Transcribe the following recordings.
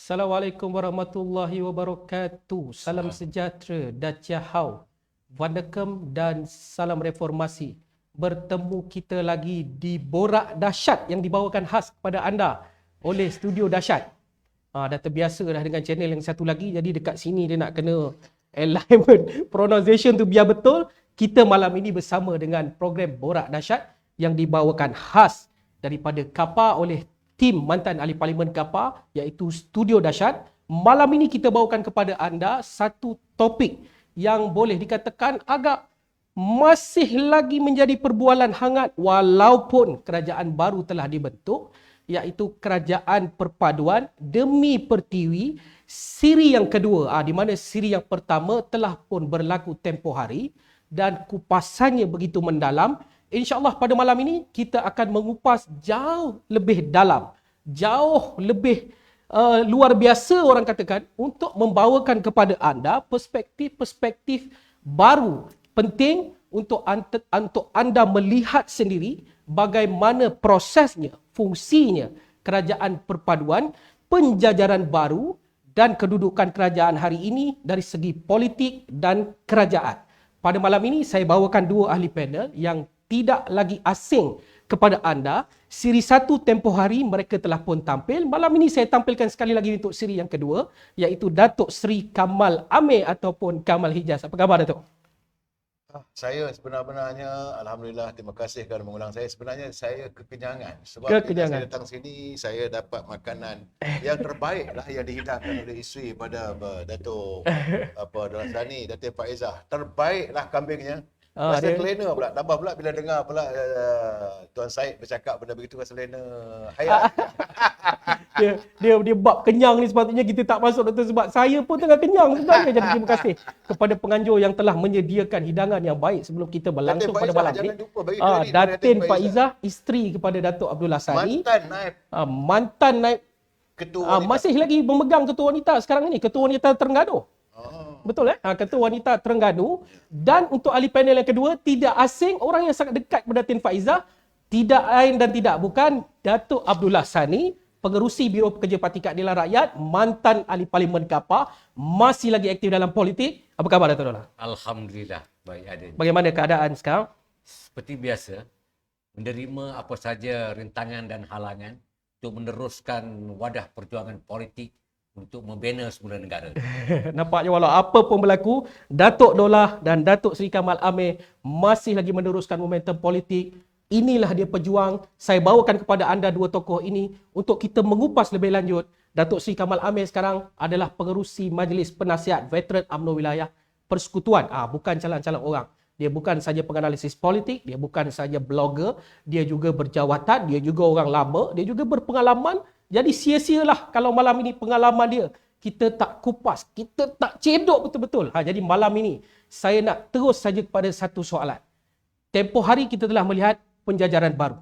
Assalamualaikum warahmatullahi wabarakatuh. Salam sejahtera, Daciahau, Wanakem dan salam reformasi. Bertemu kita lagi di Borak Dahsyat yang dibawakan khas kepada anda oleh Studio Dahsyat. Dah terbiasa dah dengan channel yang satu lagi, jadi dekat sini dia nak kena alignment pronunciation tu biar betul. Kita malam ini bersama dengan program Borak Dahsyat yang dibawakan khas daripada Kapa oleh tim mantan ahli parlimen Kapa iaitu Studio Dahsyat. Malam ini kita bawakan kepada anda satu topik yang boleh dikatakan agak masih lagi menjadi perbualan hangat walaupun kerajaan baru telah dibentuk, iaitu Kerajaan Perpaduan Demi Pertiwi siri yang kedua, di mana siri yang pertama telah pun berlaku tempoh hari dan kupasannya begitu mendalam. InsyaAllah pada malam ini kita akan mengupas jauh lebih dalam, jauh lebih luar biasa orang katakan, untuk membawakan kepada anda perspektif-perspektif baru penting untuk anda melihat sendiri bagaimana prosesnya, fungsinya kerajaan perpaduan, penjajaran baru dan kedudukan kerajaan hari ini dari segi politik dan kerajaan. Pada malam ini saya bawakan dua ahli panel yang tidak lagi asing kepada anda. Siri satu tempoh hari mereka telah pun tampil. Malam ini saya tampilkan sekali lagi untuk siri yang kedua, iaitu Datuk Seri Kamal Amir ataupun Kamal Hijaz. Apa khabar Datuk? Saya sebenarnya, Alhamdulillah, terima kasih kerana mengulang saya. Sebenarnya saya kekenyangan. Sebab bila saya datang sini, saya dapat makanan yang terbaik lah yang dihidangkan oleh isteri pada Datuk Dahlan, Datuk Faizah. Terbaik lah kambingnya. Rasa kelena pula. Tambah pula bila dengar pula Tuan Syed bercakap benda begitu, rasa kelena. Hayat. Dia bab kenyang ni sepatutnya kita tak masuk, Doktor, sebab saya pun tengah kenyang sebenarnya. Jadi terima kasih kepada penganjur yang telah menyediakan hidangan yang baik sebelum kita berlangsung pada malam ni. Datin Faizah, isteri kepada Datuk Abdullah Sani. Mantan naib ketua wanita. Masih lagi memegang ketua wanita sekarang ini, ketua wanita Terengganu. Betul Ketua Wanita Terengganu. Dan untuk ahli panel yang kedua, tidak asing, orang yang sangat dekat kepada Datin Faizah, tidak lain dan tidak bukan Datuk Abdullah Sani, Pengerusi Biro Pekerja Parti Keadilan Rakyat, mantan ahli parlimen Kapa, masih lagi aktif dalam politik. Apa khabar Datuk Abdullah? Alhamdulillah, baik Adin. Bagaimana keadaan sekarang? Seperti biasa, menerima apa saja rintangan dan halangan untuk meneruskan wadah perjuangan politik untuk membina semula negara. Nampaknya walau apa pun berlaku, Datuk Dolah dan Datuk Seri Kamal Amir masih lagi meneruskan momentum politik. Inilah dia pejuang. Saya bawakan kepada anda dua tokoh ini untuk kita mengupas lebih lanjut. Datuk Seri Kamal Amir sekarang adalah pengerusi Majlis Penasihat Veteran UMNO Wilayah Persekutuan. Bukan calon-calon orang. Dia bukan saja penganalisis politik, dia bukan saja blogger, dia juga berjawatan, dia juga orang lama, dia juga berpengalaman. Jadi sia-sialah kalau malam ini pengalaman dia kita tak kupas, kita tak cedok betul-betul. Jadi malam ini saya nak terus saja kepada satu soalan. Tempoh hari kita telah melihat penjajaran baru.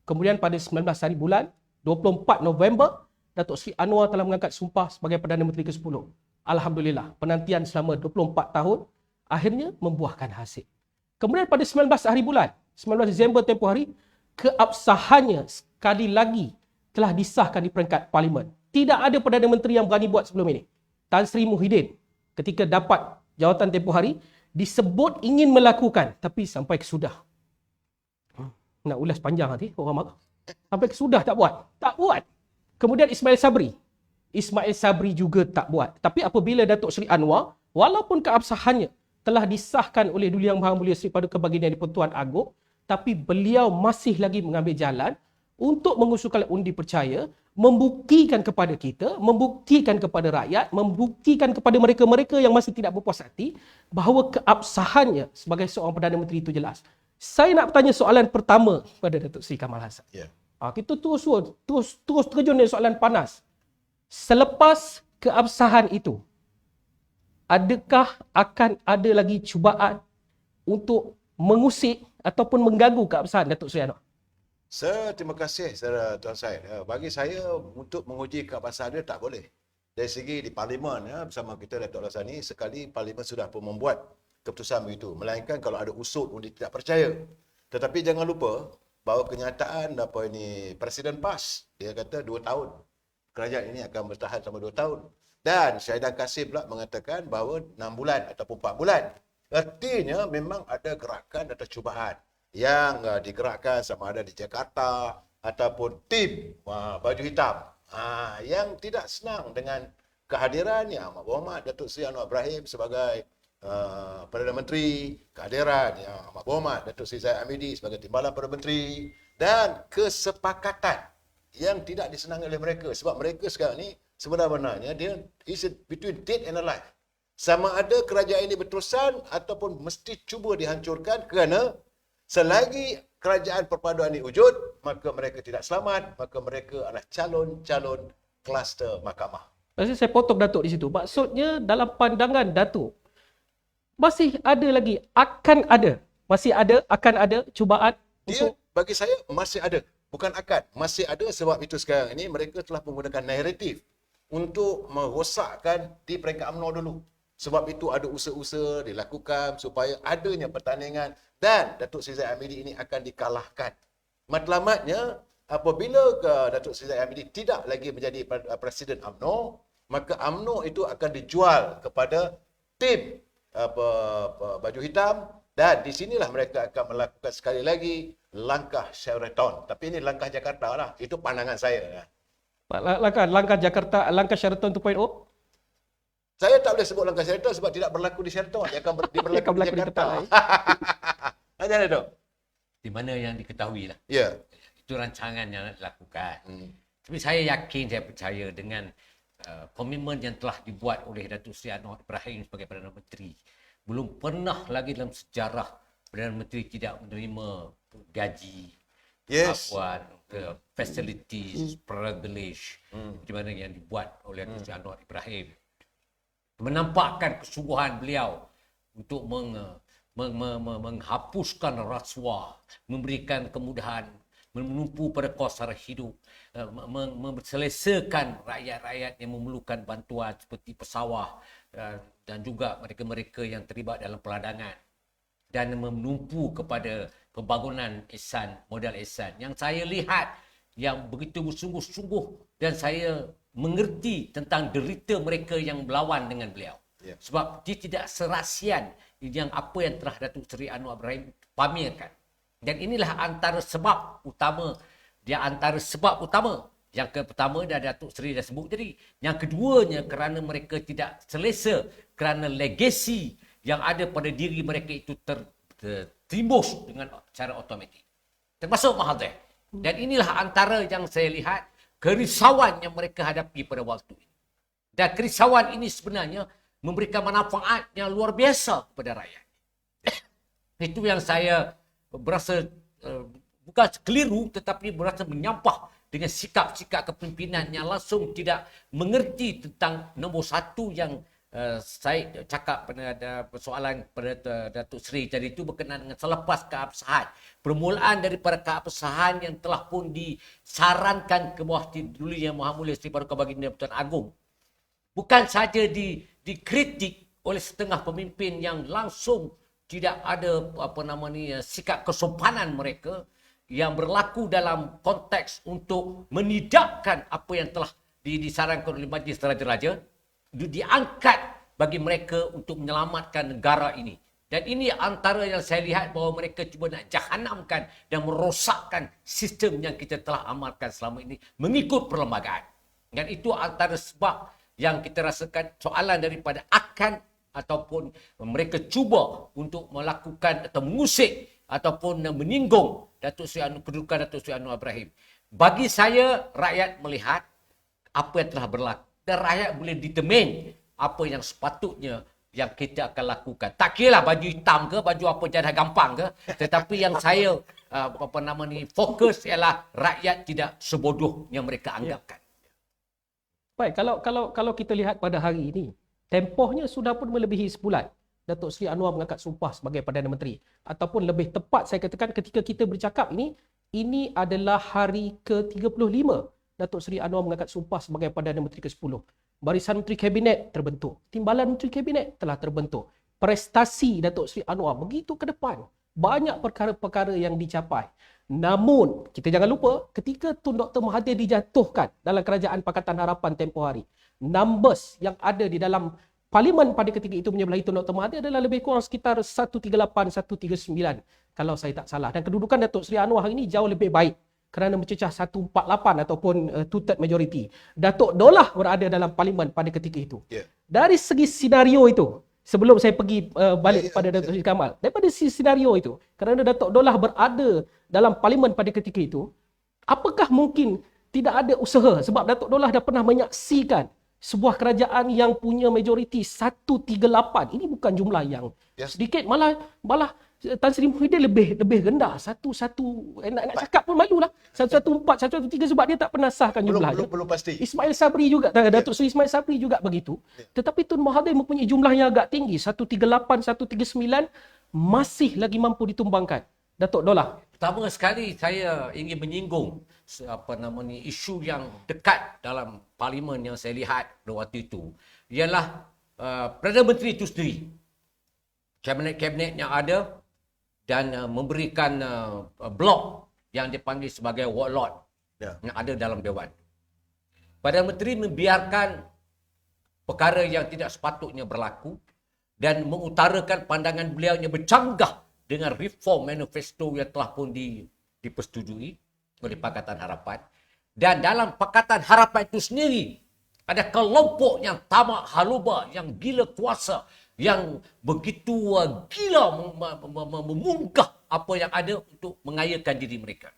Kemudian pada 19 hari bulan, 24 November, Datuk Seri Anwar telah mengangkat sumpah sebagai Perdana Menteri ke-10. Alhamdulillah, penantian selama 24 tahun akhirnya membuahkan hasil. Kemudian pada 19 hari bulan, 19 Disember tempoh hari, keabsahannya sekali lagi telah disahkan di peringkat Parlimen. Tidak ada Perdana Menteri yang berani buat sebelum ini. Tan Sri Muhyiddin ketika dapat jawatan tempoh hari disebut ingin melakukan, tapi sampai kesudah. Nak ulas panjang nanti, orang marah. Sampai kesudah tak buat. Tak buat. Kemudian Ismail Sabri juga tak buat. Tapi apabila Datuk Seri Anwar, walaupun keabsahannya telah disahkan oleh Duli Yang Maha Mulia Seri Paduka Baginda di-Pertuan Agong, tapi beliau masih lagi mengambil jalan untuk mengusulkan undi percaya, membuktikan kepada kita, membuktikan kepada rakyat, membuktikan kepada mereka-mereka yang masih tidak berpuas hati bahawa keabsahannya sebagai seorang Perdana Menteri itu jelas. Saya nak bertanya soalan pertama kepada Datuk Seri Kamal Hassan. Kita terus terjun dengan soalan panas. Selepas keabsahan itu, adakah akan ada lagi cubaan untuk mengusik ataupun mengganggu keabsahan Datuk Seri Anwar? Terima kasih Tuan Syed. Bagi saya, untuk menguji keabsahan dia tak boleh. Dari segi di Parlimen, bersama kita Datuk Lasani, sekali Parlimen sudah pun membuat keputusan begitu. Melainkan kalau ada usul undi tidak percaya. Tetapi jangan lupa bahawa kenyataan Presiden PAS, dia kata 2 tahun. kerajaan ini akan bertahan selama 2 tahun. Dan Syahidan Kasim pula mengatakan bahawa 6 bulan ataupun 4 bulan. Artinya memang ada gerakan atau cubaan yang digerakkan sama ada di Jakarta ataupun tim baju hitam yang tidak senang dengan kehadiran Yang Amat Berhormat Datuk Seri Anwar Ibrahim sebagai Perdana Menteri, kehadiran Yang Amat Berhormat Datuk Seri Zahid Hamidi sebagai Timbalan Perdana Menteri, dan kesepakatan yang tidak disenangi oleh mereka. Sebab mereka sekarang ni sebenarnya dia is between dead and alive. Sama ada kerajaan ini berterusan ataupun mesti cuba dihancurkan, kerana selagi kerajaan perpaduan ini wujud, maka mereka tidak selamat, maka mereka adalah calon-calon kluster mahkamah. Maksudnya saya potong Datuk di situ. Maksudnya dalam pandangan Datuk, masih ada lagi, akan ada cubaan Dia bagi saya masih ada, bukan akan. Masih ada sebab itu sekarang ini mereka telah menggunakan naratif untuk merosakkan di peringkat UMNO dulu. Sebab itu ada usaha-usaha dilakukan supaya adanya pertandingan dan Datuk Seri Zahid Hamidi ini akan dikalahkan. Matlamatnya, apabila Datuk Seri Zahid Hamidi tidak lagi menjadi Presiden UMNO, maka UMNO itu akan dijual kepada tim baju hitam, dan di sinilah mereka akan melakukan sekali lagi langkah Sheraton. Tapi ini langkah Jakarta lah. Itu pandangan saya. Langkah Jakarta, langkah Sheraton 2.0. Saya tak boleh sebut langkah Sheraton sebab tidak berlaku di Sheraton. Dia akan berlaku di Jakarta. Macam mana tu? Di mana yang diketahui lah. Ya. Itu rancangan yang nak dilakukan. Tapi saya yakin, saya percaya dengan komitmen yang telah dibuat oleh Datuk Seri Anwar Ibrahim sebagai Perdana Menteri. Belum pernah lagi dalam sejarah Perdana Menteri tidak menerima gaji, apuan, facilities, privilege di mana yang dibuat oleh Datuk Seri Anwar Ibrahim. Menampakkan kesungguhan beliau untuk menghapuskan rasuah, memberikan kemudahan, menumpu pada kos sara hidup, menselesakan rakyat-rakyat yang memerlukan bantuan seperti pesawah dan juga mereka-mereka yang terlibat dalam peladangan, dan menumpu kepada pembangunan ihsan, modal ihsan yang saya lihat yang begitu bersungguh-sungguh, dan saya mengerti tentang derita mereka yang melawan dengan beliau. Yeah. Sebab dia tidak serasian yang apa yang telah Datuk Seri Anwar Ibrahim pamerkan. Dan inilah antara sebab utama. Yang pertama dah Datuk Seri dah sebut tadi. Yang keduanya kerana mereka tidak selesa, kerana legasi yang ada pada diri mereka itu tertimbus dengan cara automatik. Termasuk Mahathir. Dan inilah antara yang saya lihat kerisauan yang mereka hadapi pada waktu ini. Dan kerisauan ini sebenarnya memberikan manfaat yang luar biasa kepada rakyat. Itu yang saya berasa bukan keliru, tetapi berasa menyampah dengan sikap-sikap kepimpinan yang langsung tidak mengerti tentang nombor satu yang saya cakap pada persoalan pada Datuk Seri tadi itu berkenaan dengan selepas keabsahan. Permulaan daripada keabsahan yang telah pun disarankan ke bawah dulu Yang Maha Mulia Seri Paduka Baginda Pertuan Agong. Bukan saja dikritik oleh setengah pemimpin yang langsung tidak ada sikap kesopanan mereka yang berlaku dalam konteks untuk menidakkan apa yang telah disarankan oleh Majlis Raja-Raja, diangkat bagi mereka untuk menyelamatkan negara ini. Dan ini antara yang saya lihat bahawa mereka cuba nak jahanamkan dan merosakkan sistem yang kita telah amalkan selama ini mengikut perlembagaan. Dan itu antara sebab yang kita rasakan soalan daripada akan ataupun mereka cuba untuk melakukan atau mengusik ataupun menyinggung kedudukan Datuk Seri Anwar Ibrahim. Bagi saya, rakyat melihat apa yang telah berlaku. Dan rakyat boleh determine apa yang sepatutnya yang kita akan lakukan. Tak kira lah baju hitam ke, baju apa jadah gampang ke. Tetapi yang saya fokus ialah rakyat tidak sebodoh yang mereka anggapkan. Baik, kalau kita lihat pada hari ini, tempohnya sudah pun melebihi sebulan Datuk Seri Anwar mengangkat sumpah sebagai Perdana Menteri. Ataupun lebih tepat saya katakan ketika kita bercakap ini adalah hari ke-35 Datuk Seri Anwar mengangkat sumpah sebagai Perdana Menteri ke-10. Barisan Menteri Kabinet terbentuk. Timbalan Menteri Kabinet telah terbentuk. Prestasi Datuk Seri Anwar begitu ke depan. Banyak perkara-perkara yang dicapai. Namun, kita jangan lupa ketika Tun Dr. Mahathir dijatuhkan dalam Kerajaan Pakatan Harapan tempoh hari, numbers yang ada di dalam Parlimen pada ketika itu menyebelahi Tun Dr. Mahathir adalah lebih kurang sekitar 138, 139 kalau saya tak salah. Dan kedudukan Datuk Seri Anwar hari ini jauh lebih baik kerana mencecah 148 ataupun two-third majority. Datuk Dollah berada dalam Parlimen pada ketika itu. Dari segi senario itu, sebelum saya pergi balik kepada Datuk Seri Kamal, daripada segi senario itu, kerana Datuk Dollah berada dalam Parlimen pada ketika itu, apakah mungkin tidak ada usaha, sebab Datuk Dollah dah pernah menyaksikan sebuah kerajaan yang punya majoriti 138. Ini bukan jumlah yang sedikit, malah Tan Sri Muhyiddin lebih rendah. Nak cakap pun malulah. 114, 113 sebab dia tak pernah sahkan jumlah. Belum pasti. Ismail Sabri juga, Datuk Seri Ismail Sabri juga begitu. Tetapi Tun Mahathir mempunyai jumlah yang agak tinggi, 138, 139 masih lagi mampu ditumbangkan. Datuk Dollah. Pertama sekali saya ingin menyinggung isu yang dekat dalam parlimen yang saya lihat pada waktu itu ialah Perdana Menteri itu sendiri, kabinet-kabinet yang ada dan memberikan blok yang dipanggil sebagai warlord yang ada dalam Dewan. Perdana Menteri membiarkan perkara yang tidak sepatutnya berlaku dan mengutarakan pandangan beliau yang bercanggah dengan reform manifesto yang telah pun dipersetujui oleh Pakatan Harapan. Dan dalam Pakatan Harapan itu sendiri ada kelompok yang tamak haluba, yang gila kuasa, yang begitu gila memunggah apa yang ada untuk mengayakan diri mereka.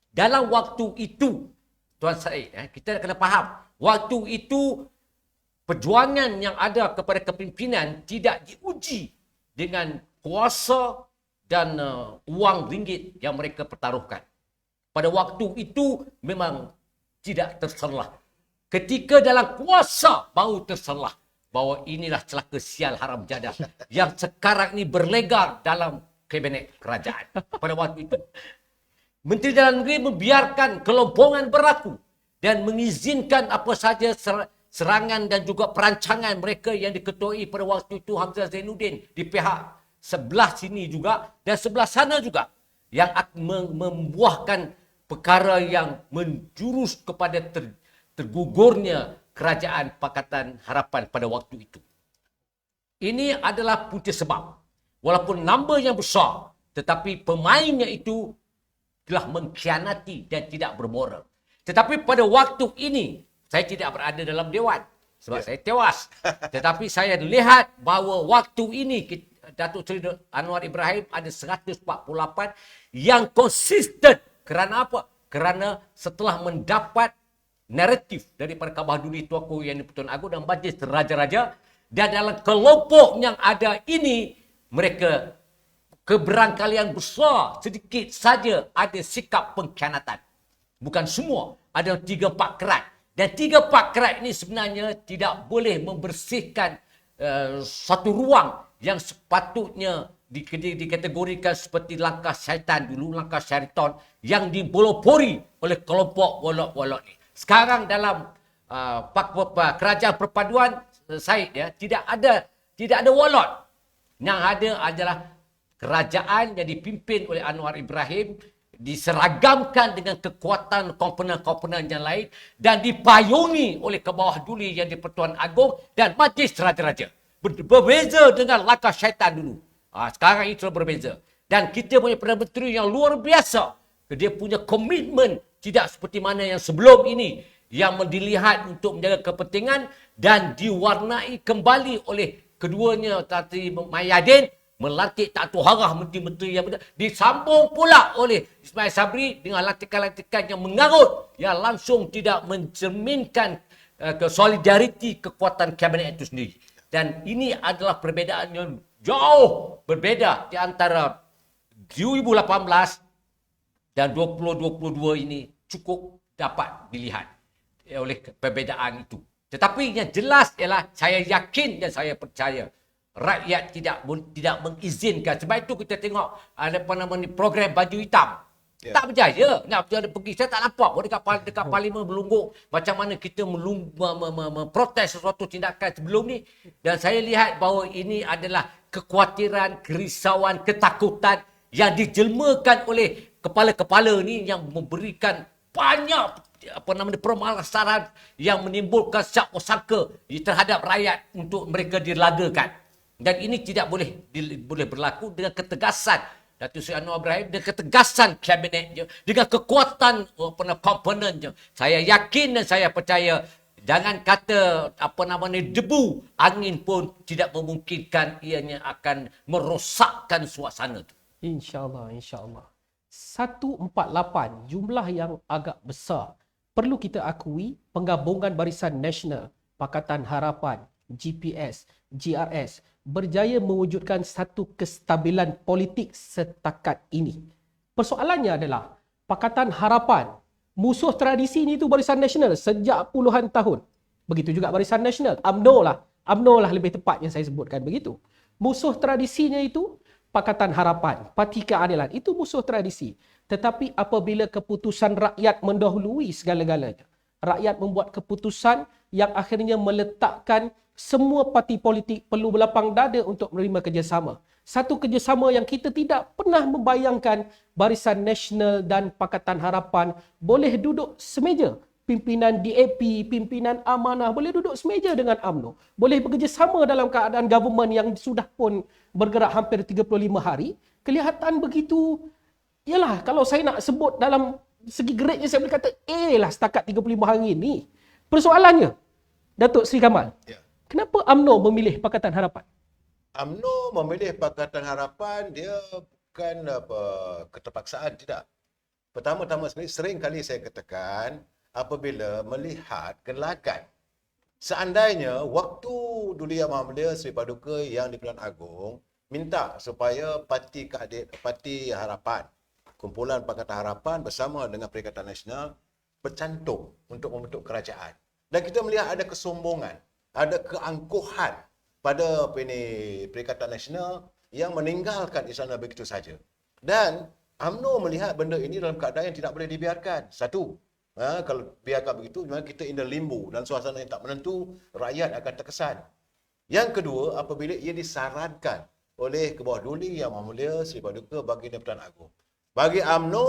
Dalam waktu itu, Tuan Said, kita kena faham, waktu itu perjuangan yang ada kepada kepimpinan tidak diuji dengan kuasa dan wang ringgit yang mereka pertaruhkan. Pada waktu itu memang tidak terselah. Ketika dalam kuasa baru terselah bahawa inilah celaka sial haram jadah yang sekarang ini berlegar dalam kabinet kerajaan. Pada waktu itu, Menteri Dalam Negeri membiarkan kelompongan berlaku dan mengizinkan apa saja serangan dan juga perancangan mereka yang diketuai pada waktu itu Hamzah Zainuddin di pihak sebelah sini juga dan sebelah sana juga yang membuahkan perkara yang menjurus kepada tergugurnya kerajaan Pakatan Harapan pada waktu itu. Ini adalah punca sebab. Walaupun nombor yang besar, tetapi pemainnya itu telah mengkhianati dan tidak bermoral. Tetapi pada waktu ini, saya tidak berada dalam dewan sebab saya tewas. Tetapi saya lihat bahawa waktu ini Datuk Seri Anwar Ibrahim ada 148 yang konsisten. Kerana apa? Kerana setelah mendapat naratif daripada Kabahuduli Tuanku Yang di-Pertuan Agong dan Majlis Raja-Raja, dan dalam kelompok yang ada ini, mereka keberangkalian besar sedikit saja ada sikap pengkhianatan. Bukan semua, ada 3-4 kerat. Dan 3-4 kerat ini sebenarnya tidak boleh membersihkan satu ruang yang sepatutnya dikategorikan seperti langkah syaitan dulu, langkah syaitan yang dibolopori oleh kelompok walok-walok ni. Sekarang dalam kerajaan perpaduan, Said, tidak ada walot. Yang ada adalah kerajaan yang dipimpin oleh Anwar Ibrahim, diseragamkan dengan kekuatan komponen-komponen yang lain dan dipayungi oleh Kabahuduli Yang di-Pertuan Agong dan Majlis Raja-Raja. Berbeza dengan langkah syaitan dulu. Sekarang itu berbeza. Dan kita punya Perdana Menteri yang luar biasa. Dia punya komitmen tidak seperti mana yang sebelum ini, yang dilihat untuk menjaga kepentingan dan diwarnai kembali oleh keduanya Tati Mayadin melantik Tak Tuharah menteri-menteri yang disambung pula oleh Ismail Sabri dengan lantikan-lantikan yang mengarut yang langsung tidak mencerminkan solidariti kekuatan kabinet itu sendiri. Dan ini adalah perbezaan yang jauh berbeza di antara 2018 dan 2022 ini cukup dapat dilihat oleh perbezaan itu. Tetapi yang jelas ialah saya yakin dan saya percaya rakyat tidak mengizinkan. Sebab itu kita tengok program baju hitam. Tak berjaya. Nak pergi, saya tak nampak pun dekat parlimen melungguk macam mana kita memprotes sesuatu tindakan sebelum ni. Dan saya lihat bahawa ini adalah kekhawatiran, kerisauan, ketakutan yang dijelmakan oleh kepala-kepala ni yang memberikan banyak permasalahan yang menimbulkan syak sangka terhadap rakyat untuk mereka dilagakan. Dan ini tidak boleh berlaku dengan ketegasan Datuk Seri Anwar Ibrahim, dengan ketegasan kabinetnya, dengan kekuatan komponennya. Saya yakin dan saya percaya, jangan kata debu, angin pun tidak memungkinkan ianya akan merosakkan suasana itu. InsyaAllah, insyaAllah. 148, jumlah yang agak besar. Perlu kita akui, penggabungan Barisan Nasional, Pakatan Harapan, GPS, GRS berjaya mewujudkan satu kestabilan politik setakat ini. Persoalannya adalah Pakatan Harapan, musuh tradisi ini tu Barisan Nasional sejak puluhan tahun. Begitu juga Barisan Nasional, UMNO lah lebih tepatnya saya sebutkan begitu. Musuh tradisinya itu Pakatan Harapan, Parti Keadilan, itu musuh tradisi. Tetapi apabila keputusan rakyat mendahului segala-galanya, rakyat membuat keputusan yang akhirnya meletakkan semua parti politik perlu berlapang dada untuk menerima kerjasama. Satu kerjasama yang kita tidak pernah membayangkan Barisan Nasional dan Pakatan Harapan boleh duduk semeja. Pimpinan DAP, pimpinan Amanah boleh duduk semeja dengan UMNO. Boleh bekerjasama dalam keadaan government yang sudah pun bergerak hampir 35 hari. Kelihatan begitu. Yalah, kalau saya nak sebut dalam segi grade saya boleh kata A lah setakat 35 hari ini. Persoalannya, Datuk Seri Kamal, kenapa UMNO memilih Pakatan Harapan? UMNO memilih Pakatan Harapan, dia bukan keterpaksaan, tidak. Pertama-tama sekali, sering kali saya katakan, apabila melihat gelagat, seandainya waktu Duli Yang Maha Mulia Seri Paduka yang di Pilihan Agong minta supaya Parti Harapan, kumpulan Pakatan Harapan bersama dengan Perikatan Nasional bercantum untuk membentuk kerajaan. Dan kita melihat ada kesombongan, ada keangkuhan pada Perikatan Nasional yang meninggalkan istana begitu saja. Dan UMNO melihat benda ini dalam keadaan yang tidak boleh dibiarkan. Satu, kalau biarkan begitu, memang kita in the limbo dan suasana yang tak menentu, rakyat akan terkesan. Yang kedua, apabila ia disarankan oleh ke bawah Duli Yang Maha Mulia Seri Paduka Baginda Perdana Agong, bagi UMNO,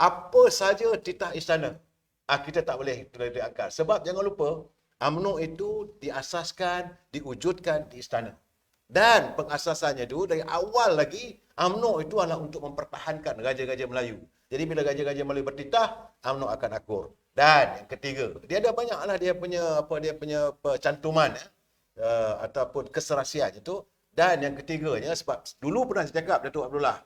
apa saja titah istana, kita tak boleh diangkat. Sebab jangan lupa, UMNO itu diasaskan, diwujudkan di istana. Dan pengasasannya itu dari awal lagi, UMNO itu adalah untuk mempertahankan Raja-Raja Melayu. Jadi bila Raja-Raja Melayu bertitah, UMNO akan akur. Dan yang ketiga, dia ada banyaklah dia punya cantuman ataupun keserasian itu. Dan yang ketiganya, sebab dulu pernah saya cakap Datuk Abdullah,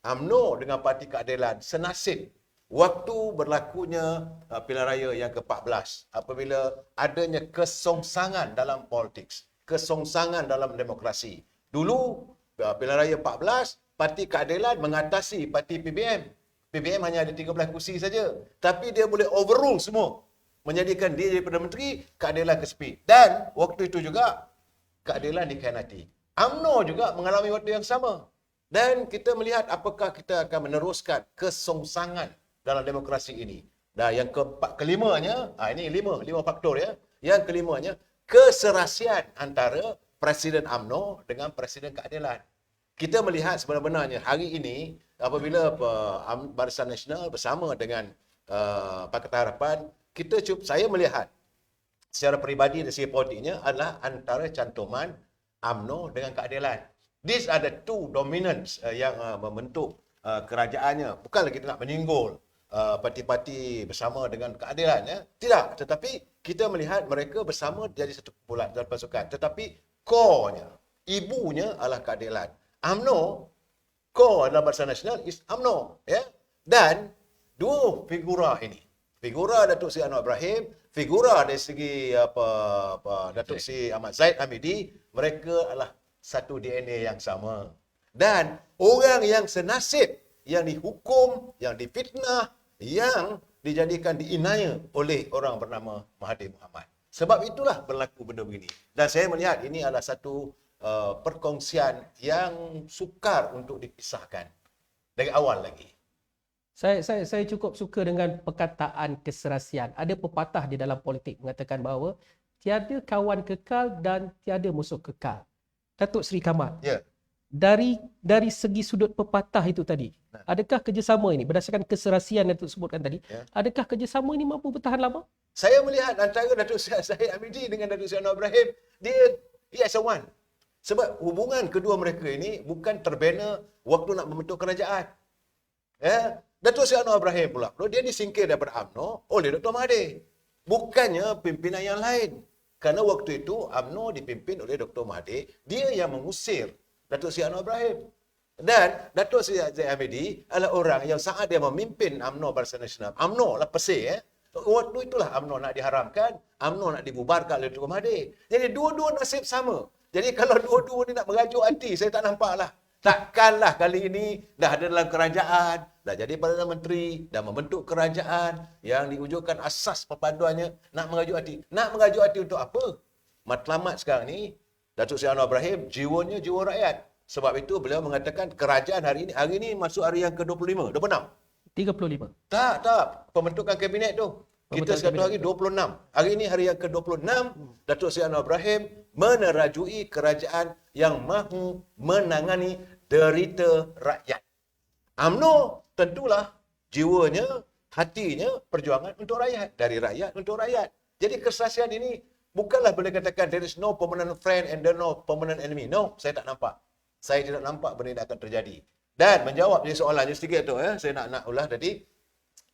UMNO dengan Parti Keadilan senasib waktu berlakunya pilihan raya yang ke-14, apabila adanya kesongsangan dalam politik, kesongsangan dalam demokrasi. Dulu pilihan raya 14, Parti Keadilan mengatasi Parti PBM. PBM hanya ada 13 kursi saja, tapi dia boleh overrule semua, menjadikan dia jadi Perdana Menteri, keadilan kesepi. Dan waktu itu juga keadilan dikhianati. UMNO juga mengalami waktu yang sama. Dan kita melihat apakah kita akan meneruskan kesongsangan dalam demokrasi ini. Dan yang kelimanya, ini lima faktor ya. Yang kelimanya, keserasian antara Presiden UMNO dengan Presiden Keadilan. Kita melihat sebenarnya hari ini, apabila Barisan Nasional bersama dengan Pakatan Harapan, saya melihat secara peribadi dari segi politiknya adalah antara cantuman UMNO dengan Keadilan. These are the two dominants yang membentuk kerajaannya. Bukanlah kita nak menyinggol parti-parti bersama dengan Keadilan, ya. Tidak, tetapi kita melihat mereka bersama jadi satu kumpulan dalam pasukan. Tetapi core-nya, ibunya adalah Keadilan. UMNO, core dalam Barisan Nasional is UMNO, ya. Dan dua figura ini, figura Datuk Seri Anwar Ibrahim, figura dari segi Datuk Seri Ahmad Zahid Hamidi, mereka adalah satu DNA yang sama. Dan orang yang senasib, yang dihukum, yang difitnah, yang dijadikan diinaya oleh orang bernama Mahathir Mohamad. Sebab itulah berlaku benda begini. Dan saya melihat ini adalah satu perkongsian yang sukar untuk dipisahkan dari awal lagi. Saya cukup suka dengan perkataan keserasian. Ada pepatah di dalam politik mengatakan bahawa tiada kawan kekal dan tiada musuh kekal. Datuk Seri Kamal. Ya. dari segi sudut pepatah itu tadi, adakah kerjasama ini berdasarkan keserasian yang disebutkan tadi, adakah kerjasama ini mampu bertahan lama? Saya melihat antara Datuk Syed Hamidi dengan Datuk Syed Anwar Ibrahim, dia as a one. Sebab hubungan kedua mereka ini bukan terbina waktu nak membentuk kerajaan. Datuk Syed Anwar Ibrahim pula, dia disingkir daripada UMNO oleh Dr. Mahathir. Bukannya pimpinan yang lain. Kerana waktu itu UMNO dipimpin oleh Dr. Mahathir, dia yang mengusir Datuk Syed Anwar Ibrahim. Dan Datuk Syed Hamidi adalah orang yang saat dia memimpin UMNO Barisan Nasional. UMNO lah pesir. Waktu itulah UMNO nak diharamkan, UMNO nak dibubarkan oleh Dr. Mahathir. Jadi dua-dua nasib sama. Jadi kalau dua-dua ni nak merajuk hati, saya tak nampak lah. Takkanlah kali ini dah ada dalam kerajaan, dah jadi Perdana Menteri, dah membentuk kerajaan yang diwujudkan asas perpaduannya nak merajuk hati. Nak merajuk hati untuk apa? Matlamat sekarang ni, Datuk Seri Anwar Ibrahim, jiwanya jiwa rakyat. Sebab itu beliau mengatakan kerajaan hari ini masuk hari yang ke-25, 26. 35. Tak. Pembentukan kabinet tu. Kita satu hari 26. Hari ini hari yang ke-26, Datuk Seri Anwar Ibrahim menerajui kerajaan yang mahu menangani derita rakyat. UMNO tentulah jiwanya, hatinya perjuangan untuk rakyat. Dari rakyat untuk rakyat. Jadi keserasian ini bukanlah boleh katakan there is no permanent friend and there no permanent enemy. No, saya tak nampak. Saya tidak nampak benda ini akan terjadi. Dan menjawab je soalannya sedikit tu, saya nak ulah tadi.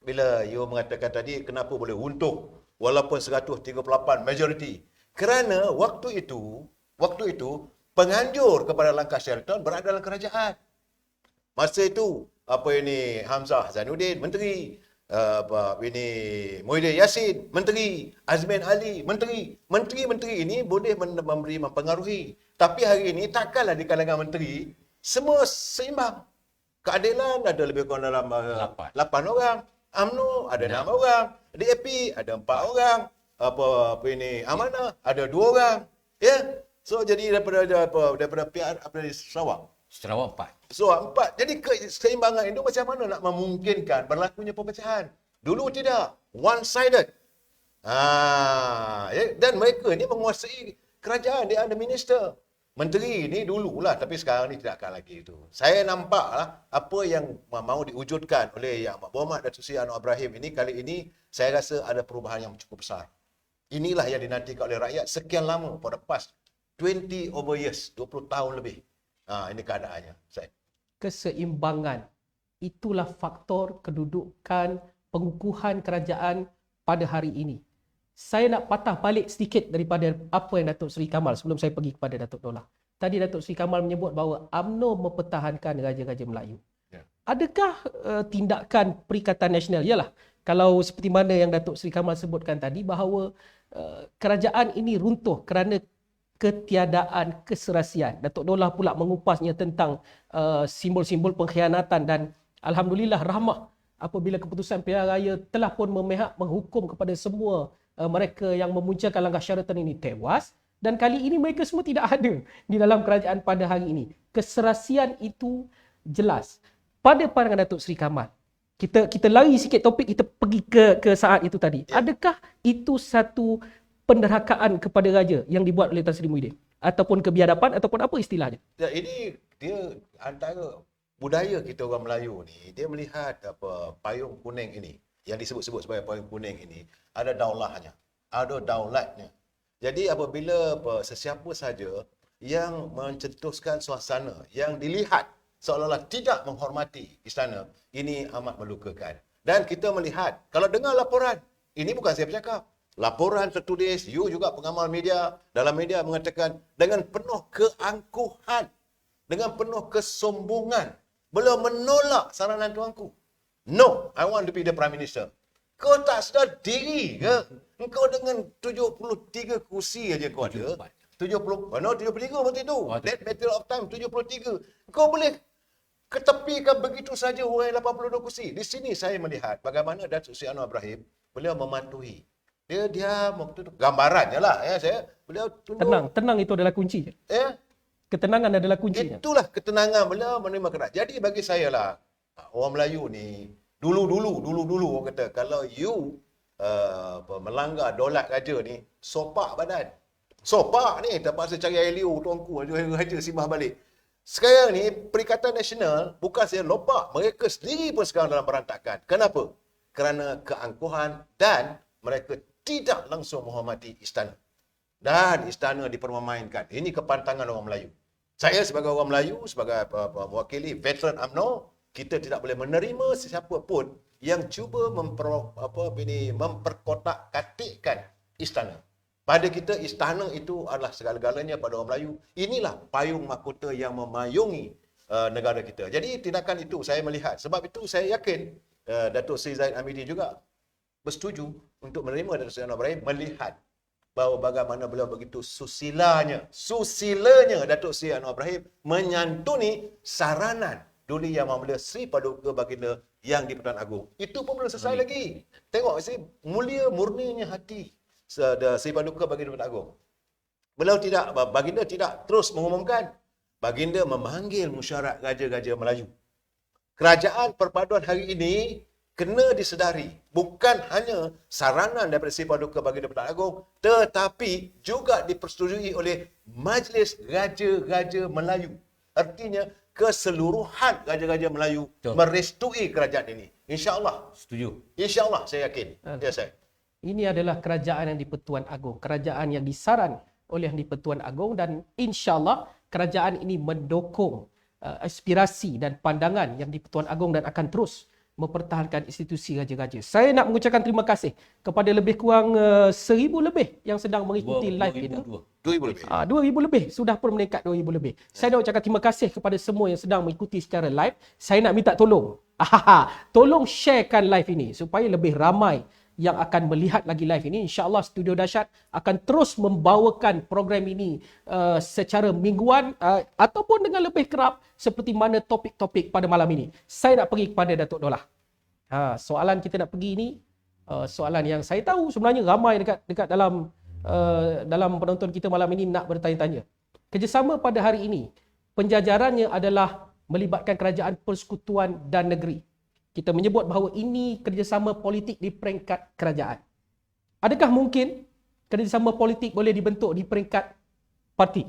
Bila you mengatakan tadi, kenapa boleh untung walaupun 138 majoriti? Kerana waktu itu penganjur kepada langkah Sheraton berada dalam kerajaan. Masa itu, Hamzah Zainuddin, menteri. Muhyiddin Yassin, menteri. Azmin Ali, menteri. Menteri-menteri ini boleh memberi mempengaruhi. Tapi hari ini takkanlah di kalangan menteri semua seimbang. Keadilan ada lebih kurang dalam 8 orang. UMNO ada 6 orang. DAP ada 4 orang. Amanah ada 2 orang. Ya. So jadi daripada PR Sarawak. Sarawak 4. So 4. Jadi keseimbangan itu macam mana nak memungkinkan berlakunya perpecahan? Dulu tidak. One-sided. Dan mereka ni menguasai kerajaan. Dia ada minister. Menteri ni dululah, tapi sekarang ni tidak akan lagi itu. Saya nampaklah apa yang mahu diwujudkan oleh Yang Amat Berhormat Datuk Seri Anwar Ibrahim ini kali ini, saya rasa ada perubahan yang cukup besar. Inilah yang dinantikan oleh rakyat sekian lama, for the past 20 over years, 20 tahun lebih. Ini keadaannya. Keseimbangan, itulah faktor kedudukan pengukuhan kerajaan pada hari ini. Saya nak patah balik sedikit daripada apa yang Datuk Seri Kamal sebelum saya pergi kepada Datuk Dollah. Tadi Datuk Seri Kamal menyebut bahawa UMNO mempertahankan Raja-Raja Melayu. Adakah tindakan Perikatan Nasional? Yalah, kalau seperti mana yang Datuk Seri Kamal sebutkan tadi bahawa kerajaan ini runtuh kerana ketiadaan keserasian. Datuk Dollah pula mengupasnya tentang simbol-simbol pengkhianatan dan alhamdulillah rahmah apabila keputusan pilihan raya telah pun memihak menghukum kepada semua mereka yang memunculkan langkah Sheraton ini tewas, dan kali ini mereka semua tidak ada di dalam kerajaan pada hari ini. Keserasian itu jelas. Pada pandangan Datuk Seri Kamal, kita lari sikit topik, kita pergi ke saat itu tadi. Adakah itu satu penderhakaan kepada raja yang dibuat oleh Tan Sri Muhyiddin? Ataupun kebiadaban, ataupun apa istilahnya? Ini dia antara budaya kita orang Melayu ni, dia melihat payung kuning ini, yang disebut-sebut sebagai payung kuning ini, ada daulahnya, ada daulatnya. Jadi apabila sesiapa saja yang mencetuskan suasana, yang dilihat seolah-olah tidak menghormati istana, ini amat melukakan. Dan kita melihat, kalau dengar laporan, ini bukan saya bercakap, laporan tertulis, you juga pengamal media, dalam media mengatakan dengan penuh keangkuhan, dengan penuh kesombongan, beliau menolak saranan tuanku. No, I want to be the Prime Minister. Kau tak sedar diri ke? Engkau dengan 73 kursi aja kau ada. 73 waktu itu. That matter of time, 73. Kau boleh ketepikan begitu saja orang 82 kursi. Di sini saya melihat bagaimana Datuk Seri Anwar Ibrahim, beliau mematuhi. Dia diam waktu itu. Gambarannya lah. Beliau tunduk. Tenang itu adalah kunci. Ketenangan adalah kuncinya. Itulah ketenangan beliau menerima kerajaan. Jadi bagi saya lah, orang Melayu ni, dulu orang kata, kalau you melanggar daulat raja ni, sopak badan. Sopak ni, terpaksa cari air liur tuanku, raja simbah balik. Sekarang ni Perikatan Nasional bukan saja lompak, mereka sendiri pun sekarang dalam berantakan. Kenapa? Kerana keangkuhan dan mereka tidak langsung menghormati istana. Dan istana dipermainkan. Ini kepantangan orang Melayu. Saya sebagai orang Melayu, sebagai mewakili veteran UMNO, kita tidak boleh menerima sesiapa pun yang cuba memperkotak-katikkan istana. Pada kita, istana itu adalah segala-galanya pada orang Melayu. Inilah payung mahkota yang memayungi negara kita. Jadi tindakan itu saya melihat. Sebab itu saya yakin Datuk Seri Zahid Hamidi juga bersetuju untuk menerima Datuk Seri Anwar Ibrahim, melihat bahawa bagaimana beliau begitu susilanya Datuk Seri Anwar Ibrahim menyantuni saranan Duli Yang Maha Mulia Sri Paduka Baginda yang di-Pertuan Agong. Itu pun belum selesai lagi. Tengok mulia murninya hati Sri Paduka Baginda di-Pertuan Agong. Baginda tidak terus mengumumkan. Baginda memanggil mesyuarat Raja-Raja Melayu. Kerajaan perpaduan hari ini kena disedari, bukan hanya saranan daripada Sri Paduka Baginda di-Pertuan Agong, tetapi juga dipersetujui oleh Majlis Raja-Raja Melayu. Artinya keseluruhan Raja-Raja Melayu merestui kerajaan ini. InsyaAllah. Setuju. InsyaAllah, saya yakin. Ya, saya. Ini adalah kerajaan yang di-Pertuan Agong, kerajaan yang disaran oleh yang di-Pertuan Agong, dan insya-Allah kerajaan ini mendukung aspirasi dan pandangan yang di-Pertuan Agong dan akan terus mempertahankan institusi raja-raja. Saya nak mengucapkan terima kasih kepada lebih kurang 1,000 lebih yang sedang mengikuti live kita. 2,000 lebih. 2,000 lebih. Sudah pun meningkat 2,000 lebih. Saya nak ucapkan terima kasih kepada semua yang sedang mengikuti secara live. Saya nak minta tolong. Tolong sharekan live ini supaya lebih ramai yang akan melihat lagi live ini. InsyaAllah Studio Dahsyat akan terus membawakan program ini secara mingguan ataupun dengan lebih kerap seperti mana topik-topik pada malam ini. Saya nak pergi kepada Datuk Dolah. Soalan kita nak pergi ini soalan yang saya tahu sebenarnya ramai dekat dalam penonton kita malam ini nak bertanya-tanya. Kerjasama pada hari ini, penjajarannya adalah melibatkan kerajaan persekutuan dan negeri. Kita menyebut bahawa ini kerjasama politik di peringkat kerajaan. Adakah mungkin kerjasama politik boleh dibentuk di peringkat parti?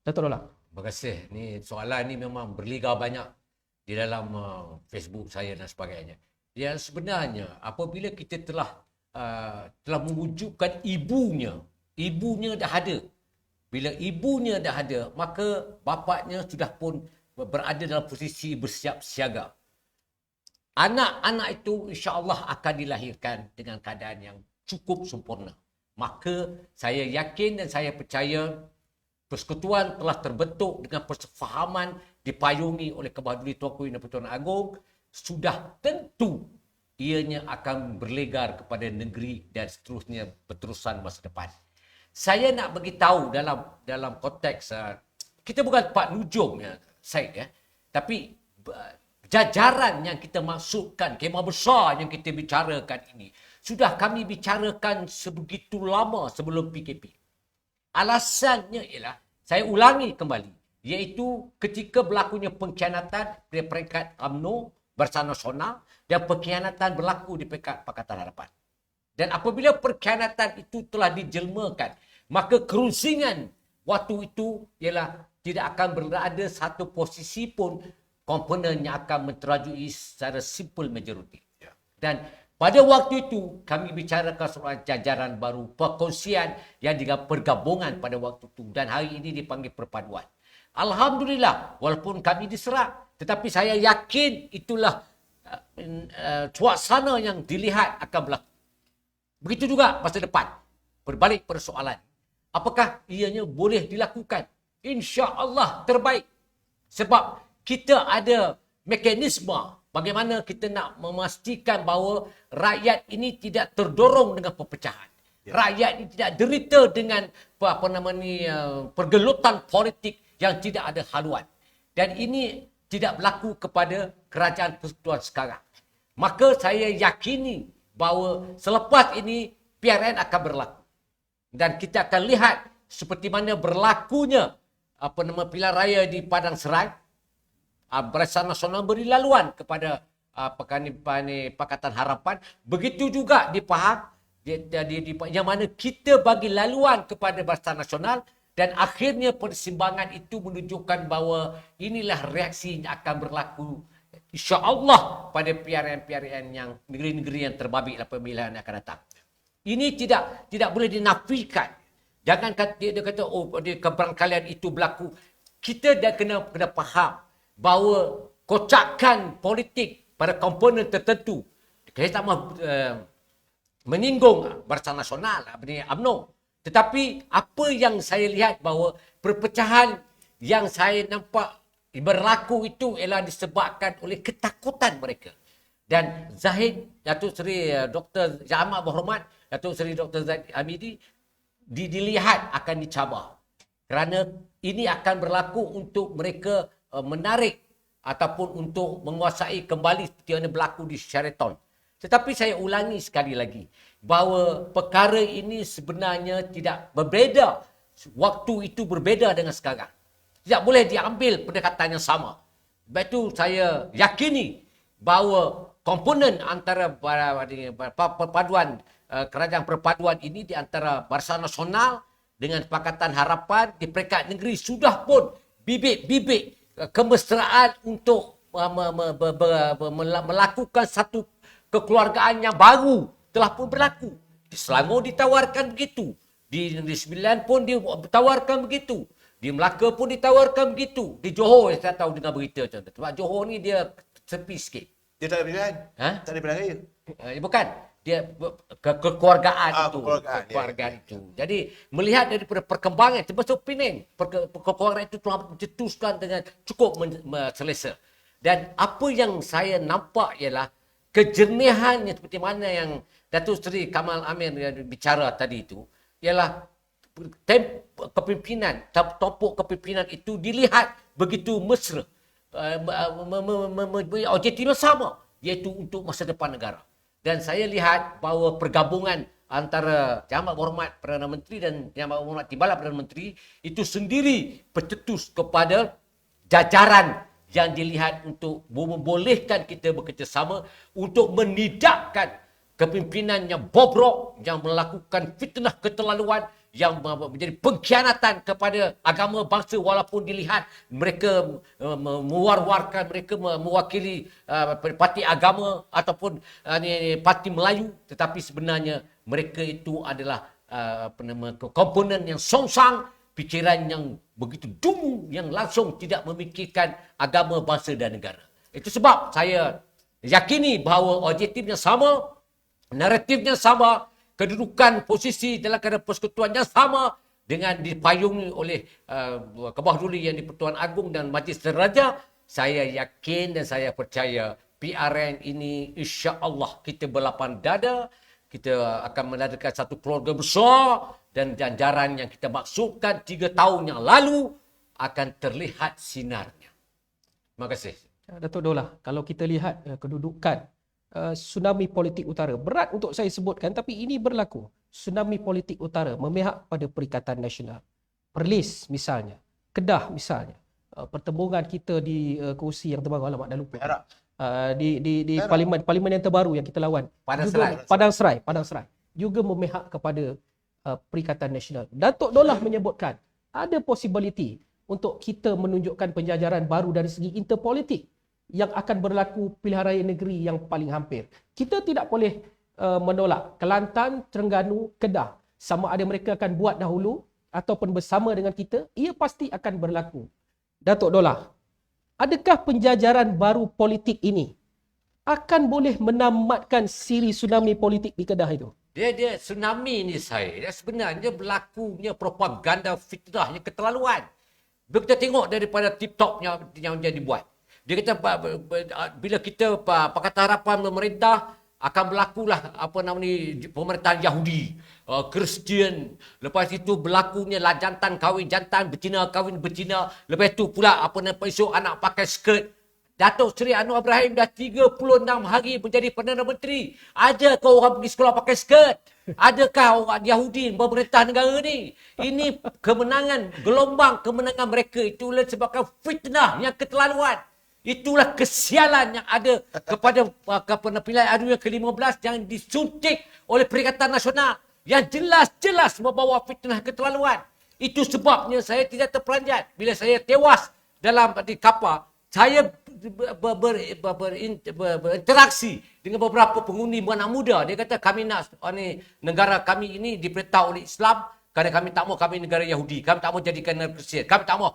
Datuk Dolah. Terima kasih. Ni soalan ni memang berliga banyak di dalam Facebook saya dan sebagainya. Yang sebenarnya apabila kita telah mewujudkan ibunya dah ada. Bila ibunya dah ada, maka bapaknya sudah pun berada dalam posisi bersiap siaga. Anak-anak itu insya-Allah akan dilahirkan dengan keadaan yang cukup sempurna. Maka saya yakin dan saya percaya persekutuan telah terbentuk dengan persefahaman dipayungi oleh Kebahaduli Tuanku Yang di-Pertuan Agong. Sudah tentu ianya akan berlegar kepada negeri dan seterusnya berterusan masa depan. Saya nak beritahu dalam konteks kita bukan Pak Nujung ya, Syed ya, tapi jajaran yang kita maksudkan, kemah besar yang kita bicarakan ini, sudah kami bicarakan sebegitu lama sebelum PKP. Alasannya ialah, saya ulangi kembali, iaitu ketika berlakunya pengkhianatan di peringkat UMNO, Barisan Nasional, dan pengkhianatan berlaku di peringkat Pakatan Harapan. Dan apabila pengkhianatan itu telah dijelmakan, maka kerusingan waktu itu ialah tidak akan berada satu posisi pun komponen yang akan menterajui secara simple majority. Dan pada waktu itu kami bicarakan soal jajaran baru, perkongsian yang dengan pergabungan pada waktu itu, dan hari ini dipanggil perpaduan. Alhamdulillah, walaupun kami diserang, tetapi saya yakin itulah suasana yang dilihat akan berlaku. Begitu juga masa depan. Berbalik persoalan, apakah ianya boleh dilakukan? InsyaAllah terbaik. Sebab kita ada mekanisme bagaimana kita nak memastikan bahawa rakyat ini tidak terdorong dengan perpecahan. Rakyat ini tidak derita dengan pergelutan politik yang tidak ada haluan. Dan ini tidak berlaku kepada kerajaan persekutuan sekarang. Maka saya yakini bahawa selepas ini PRN akan berlaku. Dan kita akan lihat seperti mana berlakunya pilihan raya di Padang Serai. Barisan Nasional beri laluan kepada Pakatan Harapan. Begitu juga di Pahang, yang mana kita bagi laluan kepada Barisan Nasional Dan akhirnya persimbangan itu menunjukkan bahawa inilah reaksi yang akan berlaku insya-Allah pada PRN-PRN yang negeri-negeri yang terbabit dalam pemilihan yang akan datang. Ini tidak boleh dinafikan. Jangan dia kata keberangkalian itu berlaku. Kita dah kena faham bahawa kocakan politik pada komponen tertentu. Saya tak mahu menyinggung Barisan Nasional, UMNO. Tetapi apa yang saya lihat bahawa perpecahan yang saya nampak berlaku itu ialah disebabkan oleh ketakutan mereka. Dan Zahid, Datuk Seri Dr. Yang Amat Berhormat, Datuk Seri Dr. Zahid Hamidi dilihat akan dicabar. Kerana ini akan berlaku untuk mereka menarik ataupun untuk menguasai kembali seperti yang berlaku di Sheraton. Tetapi saya ulangi sekali lagi bahawa perkara ini sebenarnya tidak berbeza. Waktu itu berbeza dengan sekarang. Tidak boleh diambil pendekatan yang sama. Sebab itu saya yakini bahawa komponen antara perpaduan kerajaan perpaduan ini di antara Barisan Nasional dengan Pakatan Harapan di peringkat negeri sudah pun bibit-bibit kemesraan untuk melakukan satu kekeluargaan yang baru telah pun berlaku. Di Selangor ditawarkan begitu. Di Negeri Sembilan pun ditawarkan begitu. Di Melaka pun ditawarkan begitu. Di Johor saya tahu dengar berita macam tu. Sebab Johor ni dia sepi sikit. Dia tak ada pilihan. Ha? Tak ada pilihan raya. Bukan. Dia kekeluargaan itu. Kekeluargaan itu. Jadi melihat daripada perkembangan termasuk Penang. Kekeluargaan itu telah dicetuskan dengan cukup selesa. Dan apa yang saya nampak ialah kejernihan yang seperti mana yang Datuk Seri Kamal Amir bicara tadi itu ialah kepimpinan, topok kepimpinan itu dilihat begitu mesra. Objektifnya sama, iaitu untuk masa depan negara. Dan saya lihat bahawa pergabungan antara Yang Amat Berhormat Perdana Menteri dan Yang Amat Berhormat Timbalan Perdana Menteri itu sendiri bercetus kepada jajaran yang dilihat untuk membolehkan kita bekerjasama untuk menidakkan kepimpinan yang bobrok, yang melakukan fitnah keterlaluan, yang menjadi pengkhianatan kepada agama bangsa walaupun dilihat mereka mewar-warkan, mereka mewakili parti agama ataupun parti Melayu, tetapi sebenarnya mereka itu adalah komponen yang songsang, fikiran yang begitu dungu, yang langsung tidak memikirkan agama, bangsa dan negara. Itu sebab saya yakini bahawa objektifnya sama, naratifnya sama, kedudukan posisi dalam keadaan persekutuan yang sama dengan dipayungi oleh Kebahaduli yang di-Pertuan Agong dan Majlis Deraja. Saya yakin dan saya percaya PRN ini insya-Allah kita berlapang dada, kita akan mengadakan satu keluarga besar dan ganjaran yang kita maksudkan 3 tahun yang lalu akan terlihat sinarnya. Terima kasih. Datuk Dolah, kalau kita lihat kedudukan tsunami politik utara, berat untuk saya sebutkan tapi ini berlaku. Tsunami politik utara memihak pada Perikatan Nasional. Perlis misalnya, Kedah misalnya, pertembungan kita di kerusi yang terbaru, alamak dah lupa. Di parlimen yang terbaru yang kita lawan. Padang Serai juga memihak kepada Perikatan Nasional. Datuk Dolah menyebutkan ada possibility untuk kita menunjukkan penjajaran baru dari segi interpolitik yang akan berlaku pilihan raya negeri yang paling hampir. Kita tidak boleh menolak Kelantan, Terengganu, Kedah. Sama ada mereka akan buat dahulu ataupun bersama dengan kita, ia pasti akan berlaku. Datuk Dolah, adakah penjajaran baru politik ini akan boleh menamatkan siri tsunami politik di Kedah itu? Dia tsunami ni dia sebenarnya berlakunya propaganda fitnah yang keterlaluan. Bila kita tengok daripada TikTok yang dia dibuat. Dia kata bila kita Pakatan Harapan memerintah akan berlakulah pemerintahan Yahudi, Kristian. Lepas itu berlakunya lah jantan kahwin jantan, betina kahwin betina. Lepas itu pula esok anak pakai skirt. Datuk Seri Anwar Ibrahim dah 36 hari menjadi Perdana Menteri. Adakah orang pergi sekolah pakai skirt? Adakah orang Yahudi memerintah negara ni? Ini gelombang kemenangan mereka itulah sebabkan fitnah yang keterlaluan. Itulah kesialan yang ada kepada pilihan adu yang ke-15 yang disuntik oleh Perikatan Nasional yang jelas-jelas membawa fitnah keterlaluan. Itu sebabnya saya tidak terperanjat. Bila saya tewas di kapal, saya berinteraksi dengan beberapa pengundi anak muda. Dia kata kami nak negara kami ini diperintah oleh Islam kerana kami tak mau kami negara Yahudi. Kami tak mau jadikan negara Kristian. Kami tak mau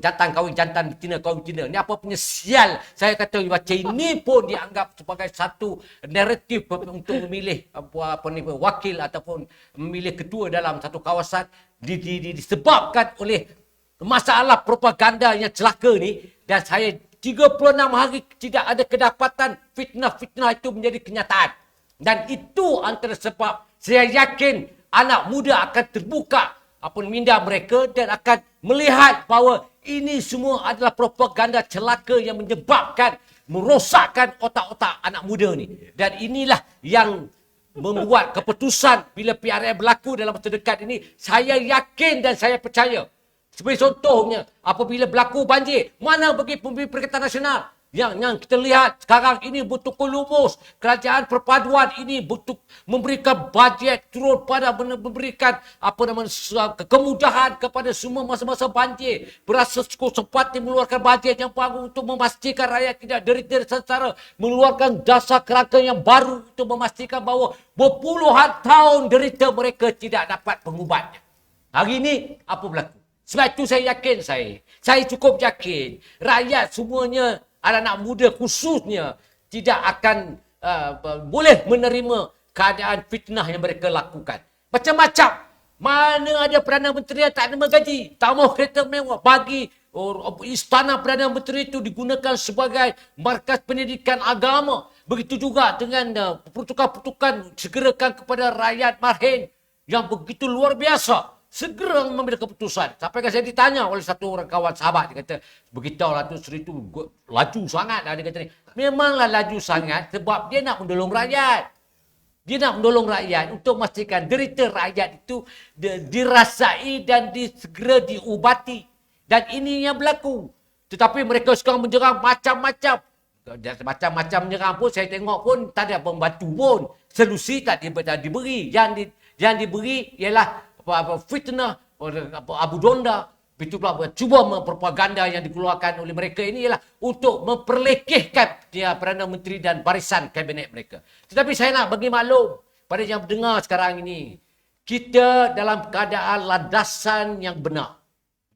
jantan kahwin jantan, betina kahwin betina. Ini apa punya sial. Saya kata baca ini pun dianggap sebagai satu naratif untuk memilih wakil ataupun memilih ketua dalam satu kawasan disebabkan oleh masalah propaganda yang celaka ni. Dan saya 36 hari tidak ada kedapatan fitnah-fitnah itu menjadi kenyataan. Dan itu antara sebab saya yakin anak muda akan terbuka minda mereka dan akan melihat bahawa ini semua adalah propaganda celaka yang menyebabkan, merosakkan otak-otak anak muda ni. Dan inilah yang membuat keputusan bila PRM berlaku dalam masa dekat ini, saya yakin dan saya percaya. Sebagai contohnya, apabila berlaku banjir, mana bagi pemberi Perikatan Nasional? Yang kita lihat sekarang ini betul-betul lumus. Kerajaan perpaduan ini betul memberikan bajet turut pada memberikan kemudahan kepada semua masa-masa banjir. Berasa cukup sempat mengeluarkan bajet yang baru untuk memastikan rakyat tidak derita secara mengeluarkan dasar kerangka yang baru untuk memastikan bahawa berpuluhan tahun derita mereka tidak dapat pengubatnya. Hari ini apa berlaku? Sebab itu saya yakin saya cukup yakin rakyat semuanya, anak-anak muda khususnya tidak akan boleh menerima keadaan fitnah yang mereka lakukan. Macam-macam. Mana ada Perdana Menteri yang tak ada gaji, tak mau kereta mewah, bagi istana Perdana Menteri itu digunakan sebagai markas pendidikan agama. Begitu juga dengan pertukan-pertukan segerakan kepada rakyat marhen yang begitu luar biasa. Segera mengambil keputusan. Sampai saya ditanya oleh satu orang kawan sahabat. Dia kata, beritahulah tu Seri tu laju sangat. Dia kata, memanglah laju sangat sebab dia nak menolong rakyat. Dia nak menolong rakyat untuk memastikan derita rakyat itu dirasai dan segera diubati. Dan ini yang berlaku. Tetapi mereka sekarang menyerang macam-macam. Macam-macam menyerang pun saya tengok pun tak ada pembantu pun. Solusi tak diberi. Yang diberi ialah fitnah, Abu Donda, itu pula cuba mempropaganda yang dikeluarkan oleh mereka ini ialah untuk memperlekehkan Perdana Menteri dan barisan kabinet mereka. Tetapi saya nak bagi maklum pada yang mendengar sekarang ini, kita dalam keadaan landasan yang benar.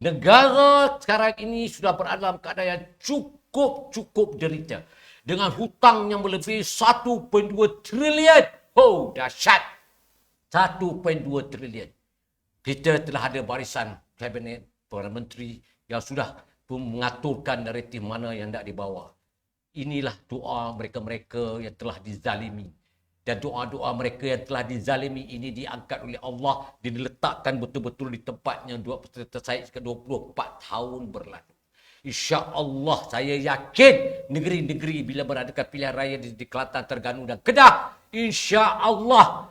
Negara sekarang ini sudah berada dalam keadaan yang cukup derita. Dengan hutang yang melebihi 1.2 trilion. Oh, dahsyat. 1.2 trilion. Kita telah ada barisan kabinet Perdana Menteri yang sudah mengaturkan naratif mana yang hendak dibawa. Inilah doa mereka-mereka yang telah dizalimi. Dan doa-doa mereka yang telah dizalimi ini diangkat oleh Allah dan diletakkan betul-betul di tempatnya tersait 24 tahun berlalu. InsyaAllah saya yakin negeri-negeri bila beradakan pilihan raya di Kelantan, Terengganu dan Kedah, InsyaAllah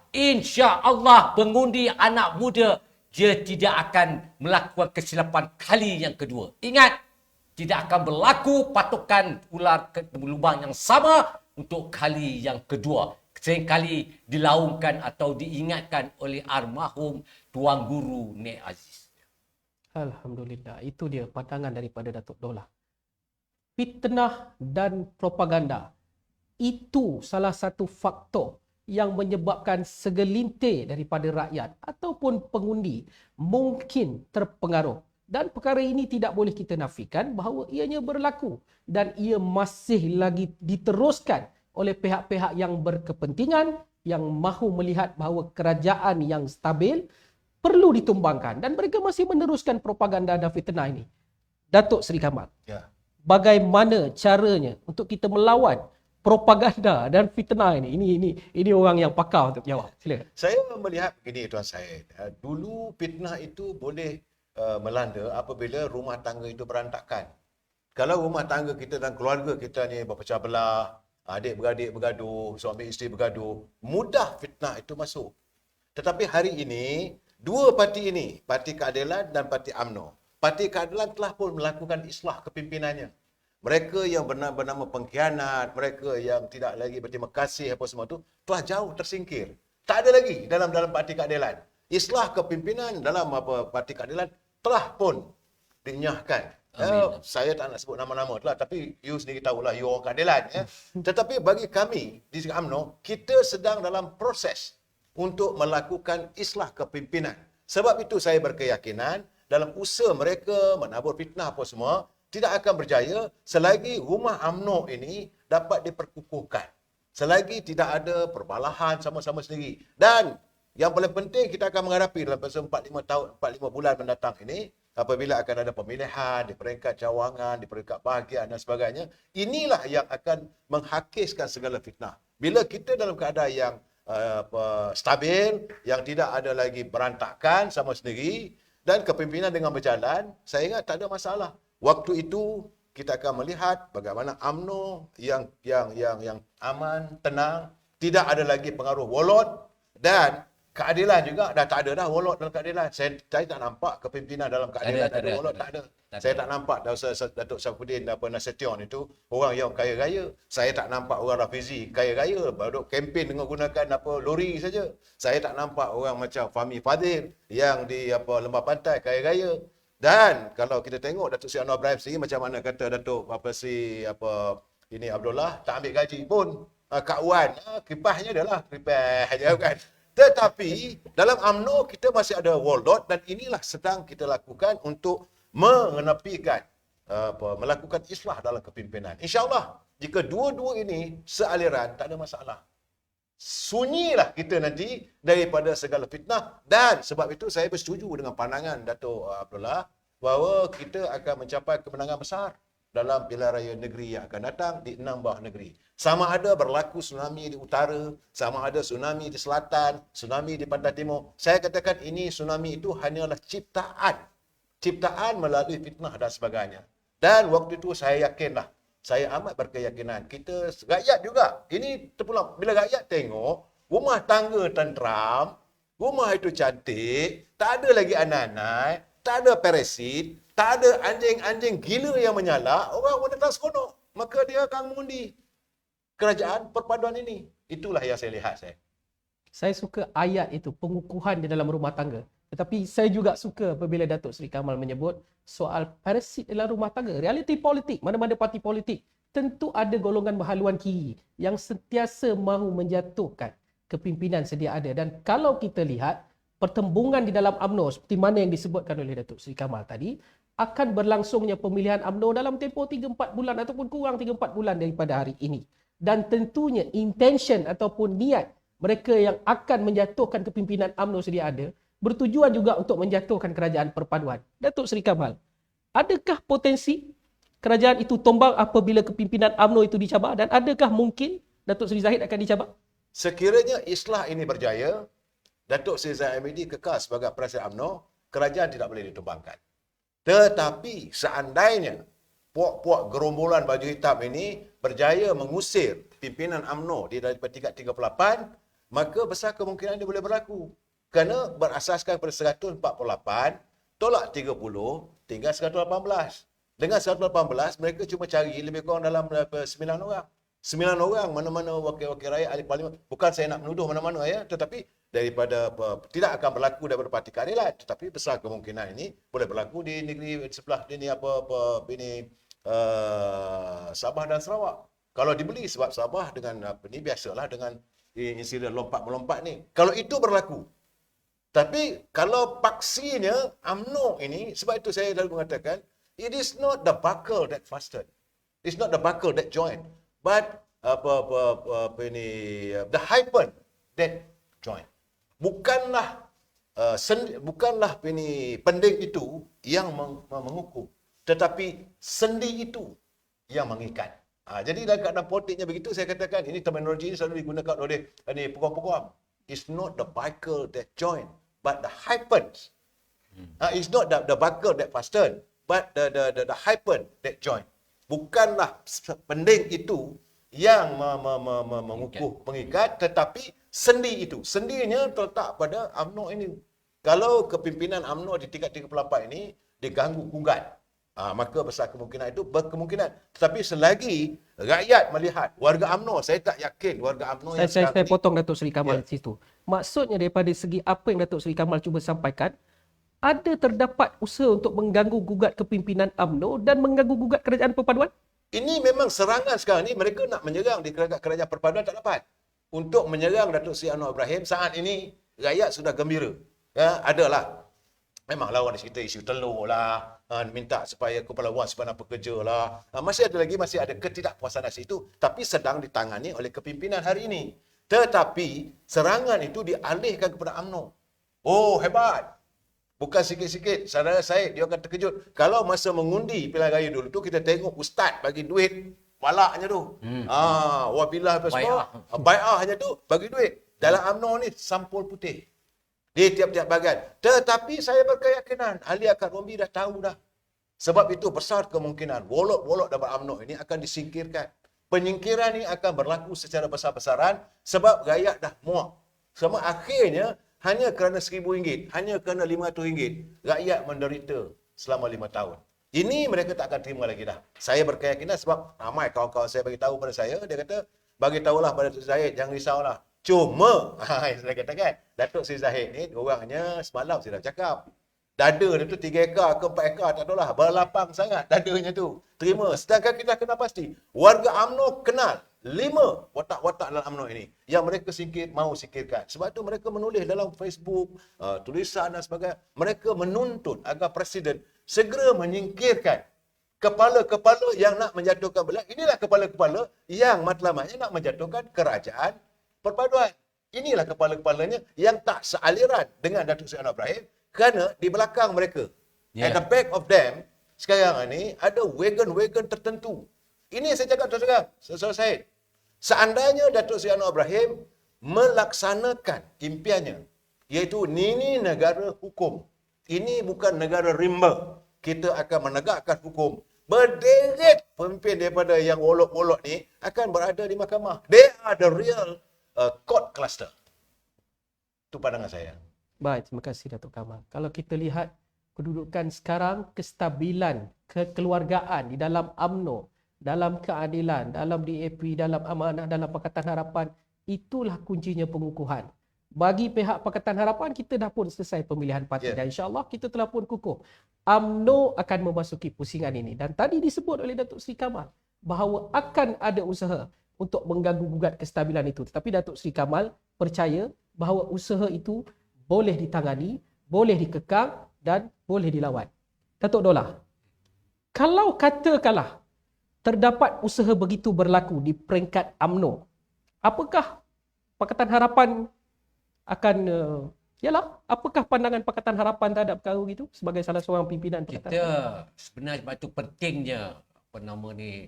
pengundi anak muda dia tidak akan melakukan kesilapan kali yang kedua. Ingat, tidak akan berlaku patukan ular ke lubang yang sama untuk kali yang kedua. Seringkali dilaungkan atau diingatkan oleh almarhum Tuan Guru Nek Aziz. Alhamdulillah, itu dia pandangan daripada Datuk Dola. Fitnah dan propaganda itu salah satu faktor yang menyebabkan segelintir daripada rakyat ataupun pengundi mungkin terpengaruh. Dan perkara ini tidak boleh kita nafikan bahawa ianya berlaku dan ia masih lagi diteruskan oleh pihak-pihak yang berkepentingan yang mahu melihat bahawa kerajaan yang stabil perlu ditumbangkan dan mereka masih meneruskan propaganda dan fitnah ini. Datuk Seri Kamal, bagaimana caranya untuk kita melawan propaganda dan fitnah ini? Ini orang yang pakar untuk jawab. Silakan. Saya melihat begini Tuan Syed. Dulu fitnah itu boleh melanda apabila rumah tangga itu berantakan. Kalau rumah tangga kita dan keluarga kita ni berpecah belah, adik-beradik bergaduh, suami isteri bergaduh, mudah fitnah itu masuk. Tetapi hari ini, dua parti ini, Parti Keadilan dan Parti UMNO. Parti Keadilan telah pun melakukan islah kepimpinannya. Mereka yang bernama pengkhianat, mereka yang tidak lagi berterima kasih apa semua itu telah jauh tersingkir. Tak ada lagi dalam Parti Keadilan. islah kepimpinan dalam Parti Keadilan telah pun dinyahkan. Saya tak nak sebut nama-nama tu lah, tapi you sendiri tahulah, you orang keadilan. Tetapi bagi kami di UMNO, kita sedang dalam proses untuk melakukan islah kepimpinan. Sebab itu saya berkeyakinan dalam usaha mereka menabur fitnah apa semua, tidak akan berjaya selagi rumah UMNO ini dapat diperkukuhkan. Selagi tidak ada perbalahan sama-sama sendiri. Dan yang paling penting kita akan menghadapi dalam masa 4-5 bulan mendatang ini, apabila akan ada pemilihan di peringkat cawangan, di peringkat bahagian dan sebagainya, inilah yang akan menghakiskan segala fitnah. Bila kita dalam keadaan yang stabil, yang tidak ada lagi berantakan sama sendiri, dan kepimpinan dengan berjalan, saya ingat tak ada masalah. Waktu itu kita akan melihat bagaimana UMNO yang aman, tenang, tidak ada lagi pengaruh wolot, dan keadilan juga dah tak ada dah wolot dalam keadilan. Saya tak nampak kepimpinan dalam keadilan ada wolot, tak ada. Saya tak nampak Datuk Saifuddin Nasution itu orang yang kaya raya. Saya tak nampak orang Rafizi kaya raya, baru kempen dengan gunakan lori saja. Saya tak nampak orang macam Fahmi Fadil yang di Lembah Pantai kaya raya. Dan kalau kita tengok Datuk Seri Anwar Ibrahim sendiri, macam mana kata Datuk ini Abdullah, tak ambil gaji pun. Kak Wan, kipasnya dia lah, kipas je kan. Tetapi dalam UMNO kita masih ada wardot, dan inilah sedang kita lakukan untuk mengenepikan melakukan islah dalam kepimpinan. InsyaAllah jika dua-dua ini sealiran, tak ada masalah. Sunyilah kita nanti daripada segala fitnah, dan sebab itu saya bersetuju dengan pandangan Datuk Abdullah bahawa kita akan mencapai kemenangan besar dalam pilihan raya negeri yang akan datang di 6 buah negeri. Sama ada berlaku tsunami di utara, sama ada tsunami di selatan, tsunami di pantai timur. Saya katakan ini tsunami itu hanyalah ciptaan melalui fitnah dan sebagainya. Dan waktu itu saya yakinlah, saya amat berkeyakinan kita rakyat juga. Ini terpulang bila rakyat tengok rumah tangga tenteram, rumah itu cantik, tak ada lagi anak-anak, tak ada parasit, tak ada anjing-anjing gila yang menyala, orang datang seronok, maka dia akan mengundi kerajaan perpaduan ini. Itulah yang saya lihat saya. Saya suka ayat itu, pengukuhan di dalam rumah tangga. Tetapi saya juga suka apabila Datuk Seri Kamal menyebut soal parasit dalam rumah tangga. Realiti politik, mana-mana parti politik, tentu ada golongan berhaluan kiri yang sentiasa mahu menjatuhkan kepimpinan sedia ada. Dan kalau kita lihat, pertembungan di dalam UMNO seperti mana yang disebutkan oleh Datuk Seri Kamal tadi, akan berlangsungnya pemilihan UMNO dalam tempoh 3-4 bulan ataupun kurang 3-4 bulan daripada hari ini. Dan tentunya intention ataupun niat mereka yang akan menjatuhkan kepimpinan UMNO sedia ada bertujuan juga untuk menjatuhkan kerajaan perpaduan. Datuk Seri Kamal, adakah potensi kerajaan itu tumbang apabila kepimpinan UMNO itu dicabar, dan adakah mungkin Datuk Seri Zahid akan dicabar? Sekiranya islah ini berjaya, Datuk Seri Zahid Hamidi kekal sebagai Presiden UMNO, kerajaan tidak boleh ditumbangkan. Tetapi seandainya puak-puak gerombolan baju hitam ini berjaya mengusir pimpinan UMNO di daripada tingkat 38, maka besar kemungkinan dia boleh berlaku. Kerana berasaskan pada 148, tolak 30, tinggal 118. Dengan 118, mereka cuma cari lebih kurang dalam 9 orang. 9 orang, mana-mana wakil-wakil rakyat, ahli parlimen. Bukan saya nak menuduh mana-mana ya, tetapi daripada tidak akan berlaku daripada Parti Keadilan, tetapi besar kemungkinan ini boleh berlaku di negeri sebelah ini Sabah dan Sarawak. Kalau dibeli, sebab Sabah dengan ini biasalah dengan insiden lompat-melompat ni. Kalau itu berlaku. Tapi kalau paksinya UMNO ini, sebab itu saya selalu mengatakan, it is not the buckle that fastened. It's not the buckle that joined, but the hyphen that joined. Bukanlah pending itu yang mengukur, tetapi sendi itu yang mengikat. Jadi dalam keadaan politiknya begitu, saya katakan ini terminologi ini selalu digunakan oleh peguam-peguam. It's not the buckle that joined, but the hyphens. It's not the buckle that fastened, but the hyphen that joined. Bukanlah pending itu yang mengukuh, pengikat, tetapi sendi itu. Sendinya terletak pada UMNO ini. Kalau kepimpinan UMNO di tingkat 38 ini diganggu gugat, maka besar kemungkinan itu berkemungkinan. Tetapi selagi rakyat melihat, warga UMNO, saya tak yakin warga UMNO yang Saya sekarang potong Datuk Seri Kamal Ya. di situ. Maksudnya daripada segi apa yang Datuk Seri Kamal cuba sampaikan, ada terdapat usaha untuk mengganggu gugat kepimpinan UMNO dan mengganggu gugat kerajaan perpaduan? ini memang serangan sekarang ni, mereka nak menyerang di kerajaan perpaduan tak dapat. Untuk menyerang Datuk Seri Anwar Ibrahim, saat ini rakyat sudah gembira. Ya, adalah. Memang lawan cerita isu telur lah, minta supaya kepala wan sebenar pekerja lah. Masih ada ketidakpuasan di situ, tapi sedang ditangani oleh kepimpinan hari ini. Tetapi serangan itu dialihkan kepada UMNO. Oh, hebat. Bukan sikit-sikit. Saudara saya, dia akan terkejut. Kalau masa mengundi pilihan raya dulu tu, kita tengok ustaz bagi duit, walaknya tu. Wabillah apa semua. Bai'ahnya tu, bagi duit. Dalam UMNO ni, sampul putih. Di tiap-tiap bahagian. Tetapi saya berkeyakinan, Ali Akbar Rombi dah tahu dah. Sebab itu besar kemungkinan, wolok-wolok dalam UMNO ini akan disingkirkan. Penyingkiran ini akan berlaku secara besar-besaran sebab rakyat dah muak. Sama akhirnya, hanya kerana RM1,000, hanya kerana RM500, rakyat menderita selama 5 tahun. Ini mereka tak akan terima lagi dah. Saya berkeyakinan sebab ramai kawan-kawan saya bagi tahu pada saya, dia kata, bagi tahulah pada Datuk Zahid, jangan risaulah. Cuma, saya katakan, Datuk Seri Zahid ni, orangnya semalam saya dah cakap. Dada dia tu 3 ekar ke 4 ekar, tak tahulah, berlapang sangat dadanya tu. Terima. Sedangkan kita kena pasti, warga UMNO kenal 5 watak-watak dalam UMNO ini yang mereka mahu singkirkan. Sebab tu mereka menulis dalam Facebook, tulisan dan sebagainya. Mereka menuntut agar Presiden segera menyingkirkan kepala-kepala yang nak menjatuhkan beliau. Inilah kepala-kepala yang matlamatnya nak menjatuhkan kerajaan perpaduan. Inilah kepala-kepalanya yang tak sealiran dengan Datuk Seri Anwar Ibrahim kerana di belakang mereka, at the back of them, sekarang ni ada wagon-wagon tertentu. Ini yang saya cakap terus-terang, Saudara Syed. Seandainya Datuk Seri Anwar Ibrahim melaksanakan impiannya, iaitu ini negara hukum. Ini bukan negara rimba. Kita akan menegakkan hukum. Berderet pemimpin daripada yang wolok-wolok ni akan berada di mahkamah. They are the real court cluster. Itu pandangan saya. Baik, terima kasih Datuk Kamal. Kalau kita lihat kedudukan sekarang, kestabilan, kekeluargaan di dalam UMNO, dalam keadilan, dalam DAP, dalam amanah, dalam Pakatan Harapan, itulah kuncinya pengukuhan. Bagi pihak Pakatan Harapan, kita dah pun selesai pemilihan parti dan insyaAllah kita telah pun kukuh. UMNO akan memasuki pusingan ini. Dan tadi disebut oleh Datuk Seri Kamal bahawa akan ada usaha untuk mengganggu gugat kestabilan itu. Tetapi Datuk Seri Kamal percaya bahawa usaha itu boleh ditangani, boleh dikekang dan boleh dilawan. Datuk Dollah, kalau katakanlah terdapat usaha begitu berlaku di peringkat UMNO, apakah Pakatan Harapan akan apakah pandangan Pakatan Harapan terhadap perkara itu sebagai salah seorang pimpinan Pakatan Kita Harapan? sebenarnya sebab itu pentingnya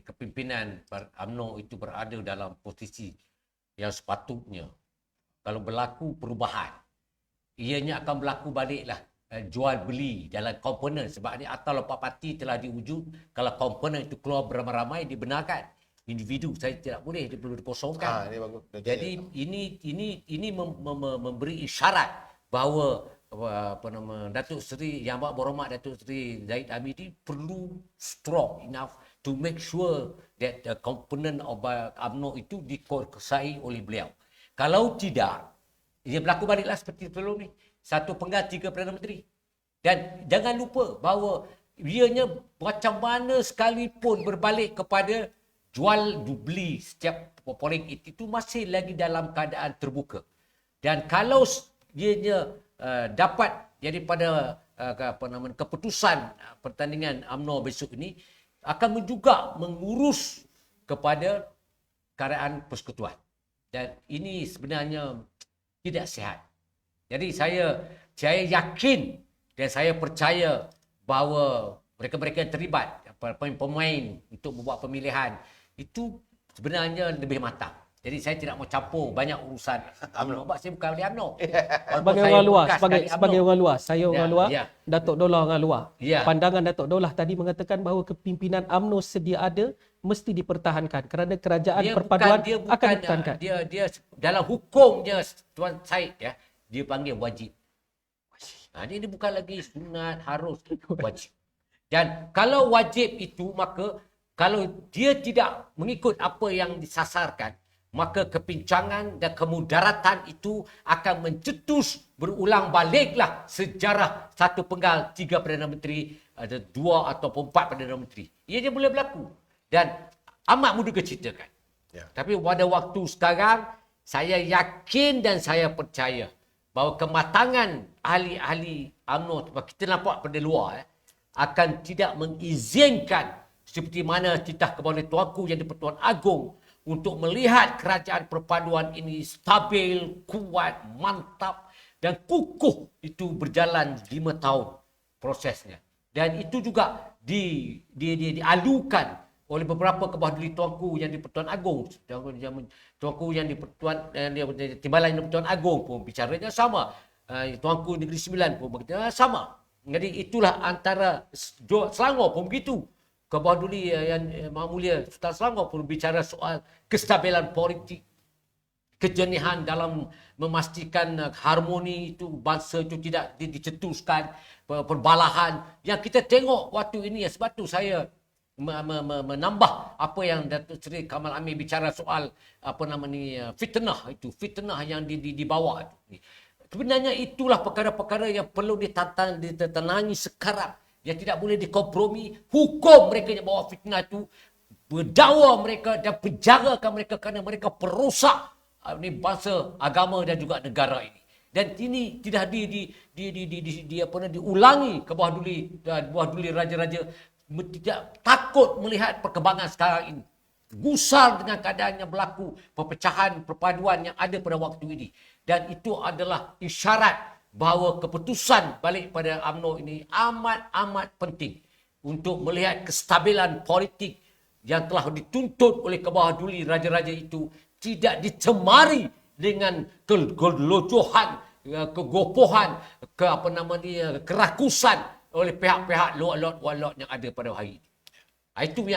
kepimpinan UMNO itu berada dalam posisi yang sepatutnya. Kalau berlaku perubahan, ianya akan berlaku baliklah jual beli dalam komponen. Sebab ni atau lepas parti telah diwujud, kalau komponen itu keluar beramai-ramai dibenarkan. Individu saya tidak boleh, dia perlu dikosongkan. Ini bagus. Jadi ini memberi isyarat bahawa Datuk Seri Yang Berhormat Datuk Seri Zahid Hamid ini perlu strong enough to make sure that the component of UMNO itu dikuasai oleh beliau. Kalau tidak, ia berlaku baliklah seperti sebelum ni. Satu pengganti ke Perdana Menteri. Dan jangan lupa bahawa ianya macam mana sekalipun berbalik kepada jual beli setiap polling itu masih lagi dalam keadaan terbuka. Dan kalau ianya dapat daripada keputusan pertandingan UMNO besok ini akan juga mengurus kepada keadaan persekutuan. Dan ini sebenarnya tidak sihat. Jadi saya yakin dan saya percaya bahawa mereka-mereka yang terlibat, pemain-pemain untuk membuat pemilihan, itu sebenarnya lebih matang. Jadi saya tidak mau campur banyak urusan UMNO. Sebab saya bukan ahli UMNO. Sebagai orang luar, sebagai orang luar, saya orang luar, Datuk Dollah orang luar. Pandangan Datuk Dollah tadi mengatakan bahawa kepimpinan UMNO sedia ada, mesti dipertahankan kerana kerajaan perpaduan akan dipertahankan. Dia dalam hukumnya Tuan Syed dia panggil wajib. Ini bukan lagi sunat, harus, wajib. Dan kalau wajib itu, maka kalau dia tidak mengikut apa yang disasarkan, maka kepincangan dan kemudaratan itu akan mencetus berulang baliklah sejarah satu penggal 3 Perdana Menteri, ada 2 ataupun 4 Perdana Menteri. Ia boleh berlaku. Dan amat mudah diceritakan. Ya. Tapi pada waktu sekarang, saya yakin dan saya percaya bahawa kematangan ahli-ahli UMNO, kita nampak pada luar, akan tidak mengizinkan seperti mana titah kepada Tuanku yang di-Pertuan Agong untuk melihat kerajaan perpaduan ini stabil, kuat, mantap dan kukuh itu berjalan 5 tahun prosesnya. Dan itu juga dialukan oleh beberapa kebawah duli Tuanku yang di-Pertuan Agong. Tuanku yang di-Pertuan Timbalan yang di-Pertuan Agong pun bicaranya sama. Tuanku Negeri Sembilan pun berkata sama. Jadi itulah antara Selangor pun begitu. Kebawah duli yang Maha Mulia Sultan Selangor pun bicara soal kestabilan politik, kejernihan dalam memastikan harmoni itu bangsa itu tidak dicetuskan, perbalahan yang kita tengok waktu ini. Sebab tu saya menambah apa yang Datuk Seri Kamal Amir bicara soal fitnah yang dibawa itu. Sebenarnya itulah perkara-perkara yang perlu ditenangi sekarang, yang tidak boleh dikompromi. Hukum mereka yang bawa fitnah itu, berdakwa mereka dan penjarakan mereka kerana mereka perosak bangsa, agama dan juga negara ini. Dan ini tidak diulangi ke bawah duli raja-raja. Tidak takut melihat perkembangan sekarang ini. Gusar dengan keadaan yang berlaku, perpecahan perpaduan yang ada pada waktu ini. Dan itu adalah isyarat bahawa keputusan balik pada UMNO ini amat penting untuk melihat kestabilan politik yang telah dituntut oleh kebawah duli raja-raja itu tidak dicemari dengan kelojohan, kegopohan, kerakusan oleh pihak-pihak lot-lot yang ada pada hari ini. Itu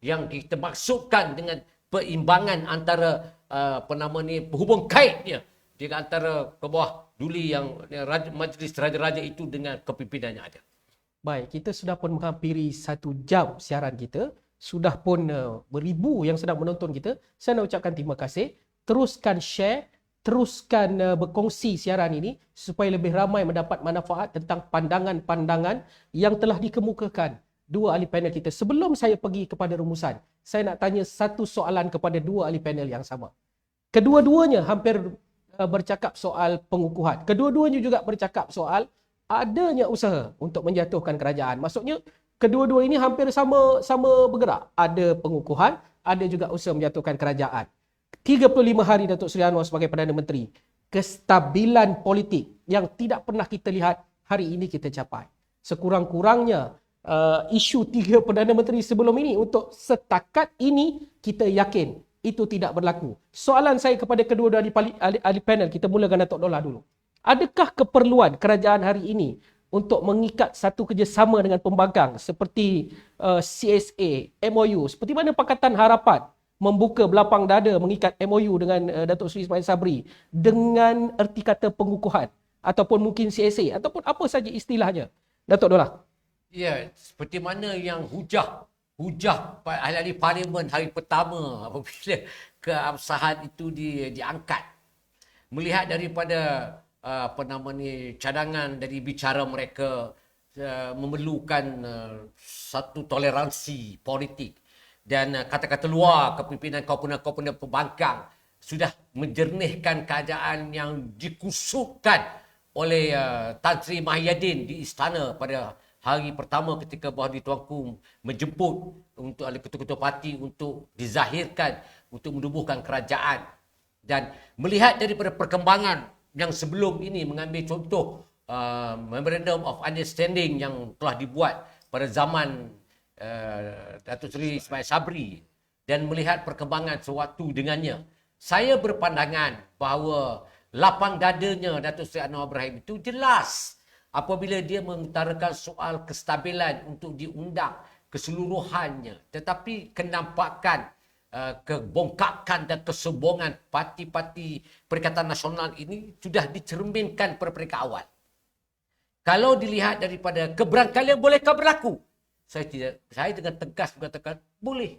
yang kita maksudkan dengan perimbangan antara hubung kaitnya di antara kebawah duli yang majlis raja-raja itu dengan kepimpinannya ada. Baik, kita sudah pun menghampiri 1 jam siaran kita. Sudah pun beribu yang sedang menonton kita. Saya nak ucapkan terima kasih. Teruskan share, teruskan berkongsi siaran ini supaya lebih ramai mendapat manfaat tentang pandangan-pandangan yang telah dikemukakan dua ahli panel kita. Sebelum saya pergi kepada rumusan, saya nak tanya satu soalan kepada dua ahli panel yang sama. Kedua-duanya hampir bercakap soal pengukuhan. Kedua-duanya juga bercakap soal adanya usaha untuk menjatuhkan kerajaan. Maksudnya kedua-dua ini hampir sama bergerak. Ada pengukuhan, ada juga usaha menjatuhkan kerajaan. 35 hari Datuk Seri Anwar sebagai Perdana Menteri. Kestabilan politik yang tidak pernah kita lihat hari ini kita capai. Sekurang-kurangnya isu 3 Perdana Menteri sebelum ini untuk setakat ini kita yakin itu tidak berlaku. Soalan saya kepada kedua-dua ahli panel, kita mulakan Datuk Dollah dulu. Adakah keperluan kerajaan hari ini untuk mengikat satu kerjasama dengan pembangkang seperti CSA, MOU, seperti mana Pakatan Harapan membuka belapang dada mengikat MOU dengan Datuk Seri Ismail Sabri dengan erti kata pengukuhan ataupun mungkin CSA ataupun apa saja istilahnya. Datuk Dollah. Ya, seperti mana yang hujah ahli parlimen hari pertama apabila keabsahan itu diangkat. Melihat daripada cadangan dari bicara mereka memerlukan satu toleransi politik dan kata-kata luar kepimpinan komponen pembangkang sudah menjernihkan keadaan yang dikusutkan oleh Tan Sri Mahyadin di istana pada hari pertama ketika bawah di Tuanku menjemput untuk ahli ketua-ketua parti untuk dizahirkan untuk menubuhkan kerajaan. Dan melihat daripada perkembangan yang sebelum ini, mengambil contoh Memorandum of Understanding yang telah dibuat pada zaman Datuk Seri Ismail Sabri dan melihat perkembangan sewaktu dengannya, saya berpandangan bahawa lapang dadanya Datuk Seri Anwar Ibrahim itu jelas apabila dia mengutarakan soal kestabilan untuk diundang keseluruhannya. Tetapi kenampakan, kebongkakan dan kesombongan parti-parti Perikatan Nasional ini sudah dicerminkan pada peringkat awal. Kalau dilihat daripada keberangkalian bolehkah berlaku? Saya dengan tegas mengatakan boleh.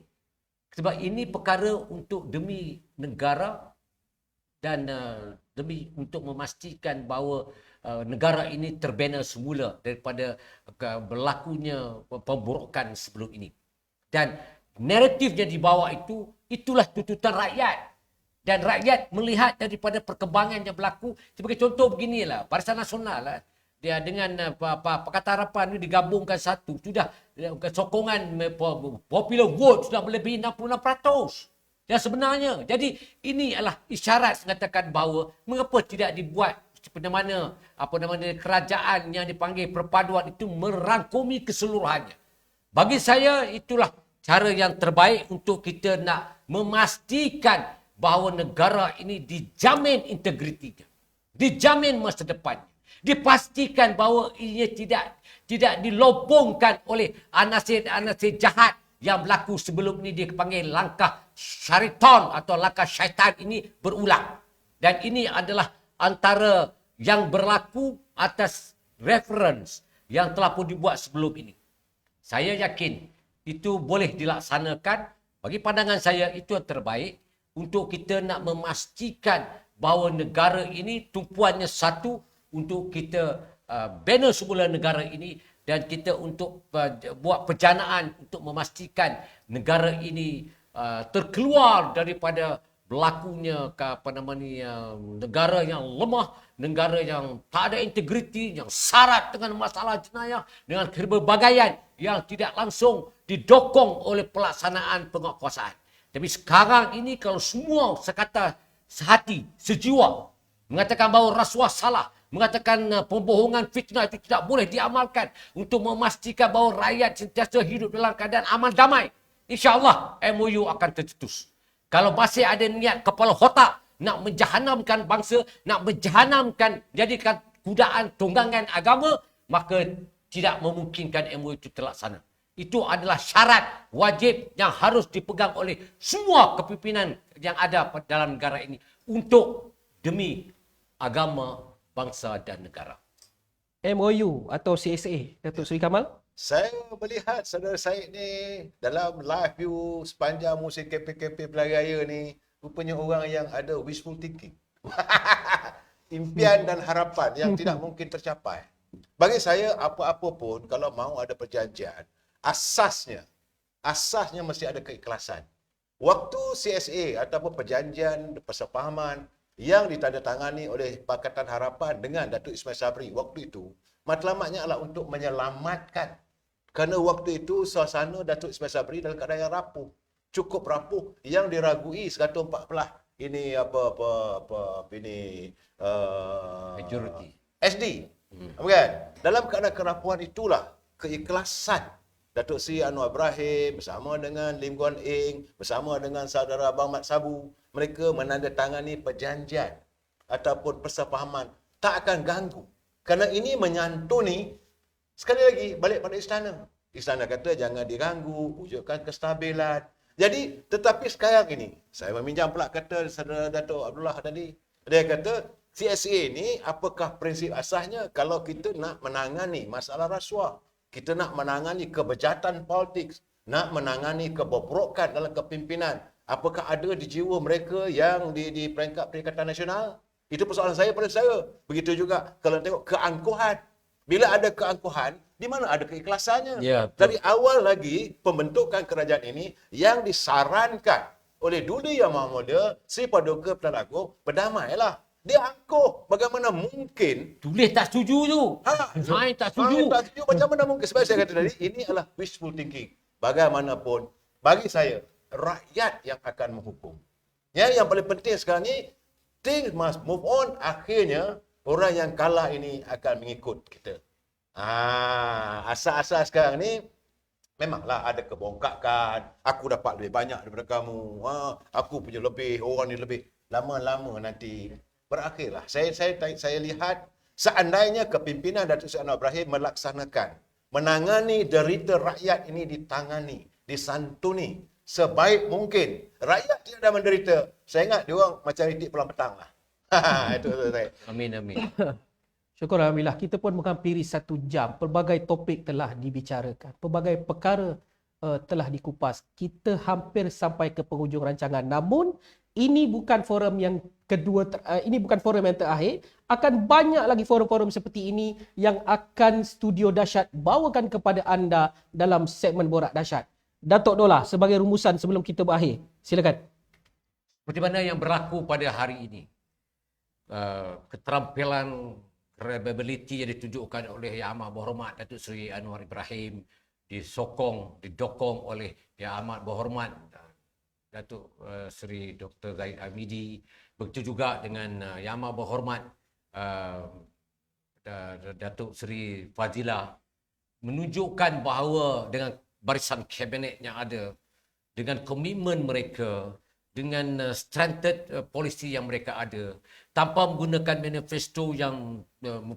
Sebab ini perkara untuk demi negara dan untuk memastikan bahawa negara ini terbina semula daripada berlakunya pemburukan sebelum ini. Dan naratif yang dibawa itulah tuntutan rakyat. Dan rakyat melihat daripada perkembangan yang berlaku. Sebagai contoh beginilah, Barisan Nasional lah, dia dengan Pakatan Harapan ini digabungkan satu. Sudah sokongan popular vote sudah melebihi 66%. Dan sebenarnya, jadi ini adalah isyarat mengatakan bahawa mengapa tidak dibuat seperti mana kerajaan yang dipanggil perpaduan itu merangkumi keseluruhannya. Bagi saya itulah cara yang terbaik untuk kita nak memastikan bahawa negara ini dijamin integritinya, dijamin masa depannya, dipastikan bahawa ia tidak dilopongkan oleh anasir-anasir jahat yang berlaku sebelum ini dipanggil langkah syaitan atau langkah syaitan ini berulang. Dan ini adalah antara yang berlaku atas reference yang telah pun dibuat sebelum ini. Saya yakin itu boleh dilaksanakan. Bagi pandangan saya itu yang terbaik untuk kita nak memastikan bahawa negara ini tumpuannya satu untuk kita bina semula negara ini dan kita untuk buat perjanaan untuk memastikan negara ini terkeluar daripada berlakunya negara yang lemah, negara yang tak ada integriti, yang syarat dengan masalah jenayah, dengan keberbagaian yang tidak langsung didokong oleh pelaksanaan penguatkuasaan. Tapi sekarang ini kalau semua sekata sehati, sejiwa, mengatakan bahawa rasuah salah, mengatakan pembohongan fitnah itu tidak boleh diamalkan untuk memastikan bahawa rakyat sentiasa hidup dalam keadaan aman damai, insya-Allah MOU akan tercetus. Kalau masih ada niat kepala otak nak menjahanamkan bangsa, nak menjahanamkan, jadikan kudaan tunggangan agama, maka tidak memungkinkan MOU itu terlaksana. Itu adalah syarat wajib yang harus dipegang oleh semua kepimpinan yang ada dalam negara ini untuk demi agama, bangsa dan negara. MOU atau CSA, Datuk Seri Kamal? Saya melihat saudara Syed ni dalam live view sepanjang musim KP-KP Pilihan Raya ni, rupanya orang yang ada wishful thinking. Impian dan harapan yang tidak mungkin tercapai. Bagi saya, apa-apa pun kalau mahu ada perjanjian, asasnya mesti ada keikhlasan. Waktu CSA ataupun perjanjian persefahaman yang ditandatangani oleh Pakatan Harapan dengan Datuk Ismail Sabri waktu itu, matlamatnya adalah untuk menyelamatkan. Kerana waktu itu suasana Datuk Ismail Sabri dalam keadaan yang rapuh, cukup rapuh, yang diragui 114 ini Majority. SD. Bukan? Dalam keadaan kerapuhan itulah keikhlasan Datuk Seri Anwar Ibrahim bersama dengan Lim Guan Eng, bersama dengan saudara Abang Mat Sabu, mereka menandatangani perjanjian ataupun persefahaman tak akan ganggu. Kerana ini menyantuni, sekali lagi balik pada istana. Istana kata jangan diganggu, wujudkan kestabilan. Jadi, tetapi sekarang ini, saya meminjam pula kata saudara Datuk Abdullah tadi. Dia kata, CSA ni apakah prinsip asasnya kalau kita nak menangani masalah rasuah, kita nak menangani kebejatan politik, nak menangani kebobrokan dalam kepimpinan, apakah ada di jiwa mereka yang di peringkat Perikatan Nasional? Itu persoalan saya pada saya. Begitu juga kalau tengok keangkuhan. Bila ada keangkuhan, di mana ada keikhlasannya? Ya, dari awal lagi pembentukan kerajaan ini yang disarankan oleh Duli Yang Maha Mulia Sri Paduka Perdana Agong, berdamailah. Dia angkuh. Bagaimana mungkin? Tulis tak setuju tu. Saya tak setuju. Tak setuju. Macam mana mungkin? Sebab saya kata tadi, ini adalah wishful thinking. Bagaimanapun, bagi saya, rakyat yang akan menghukum. Ya, yang paling penting sekarang ni, things must move on. Akhirnya, orang yang kalah ini akan mengikut kita. Asas-asas sekarang ni, memanglah ada kebongkakan. Aku dapat lebih banyak daripada kamu. Aku punya lebih, orang ni lebih. Lama-lama nanti berakhirlah. Saya lihat seandainya kepimpinan Datuk Seri Anwar Ibrahim melaksanakan, menangani derita rakyat ini ditangani, disantuni sebaik mungkin. Rakyat tidak ada menderita. Saya ingat dia orang macam ritik pulang petang lah. Itu saya. Amin, amin. Syukur Alhamdulillah, kita pun menghampiri 1 jam. Pelbagai topik telah dibicarakan. Pelbagai perkara telah dikupas. Kita hampir sampai ke penghujung rancangan. Namun, ini bukan forum yang kedua, ini bukan forum yang terakhir. Akan banyak lagi forum-forum seperti ini yang akan Studio Dahsyat bawakan kepada anda dalam segmen Borak Dahsyat. Datuk Dola, sebagai rumusan sebelum kita berakhir, silakan. Seperti mana yang berlaku pada hari ini. Keterampilan, credibility yang ditunjukkan oleh Yang Amat Berhormat Datuk Seri Anwar Ibrahim didokong oleh Yang Amat Berhormat Datuk Seri Dr. Zahid Hamidi. Begitu juga dengan Yang Amat Berhormat Datuk Seri Fazila, menunjukkan bahawa dengan barisan kabinet yang ada, dengan komitmen mereka, dengan strengthened polisi yang mereka ada, tanpa menggunakan manifesto yang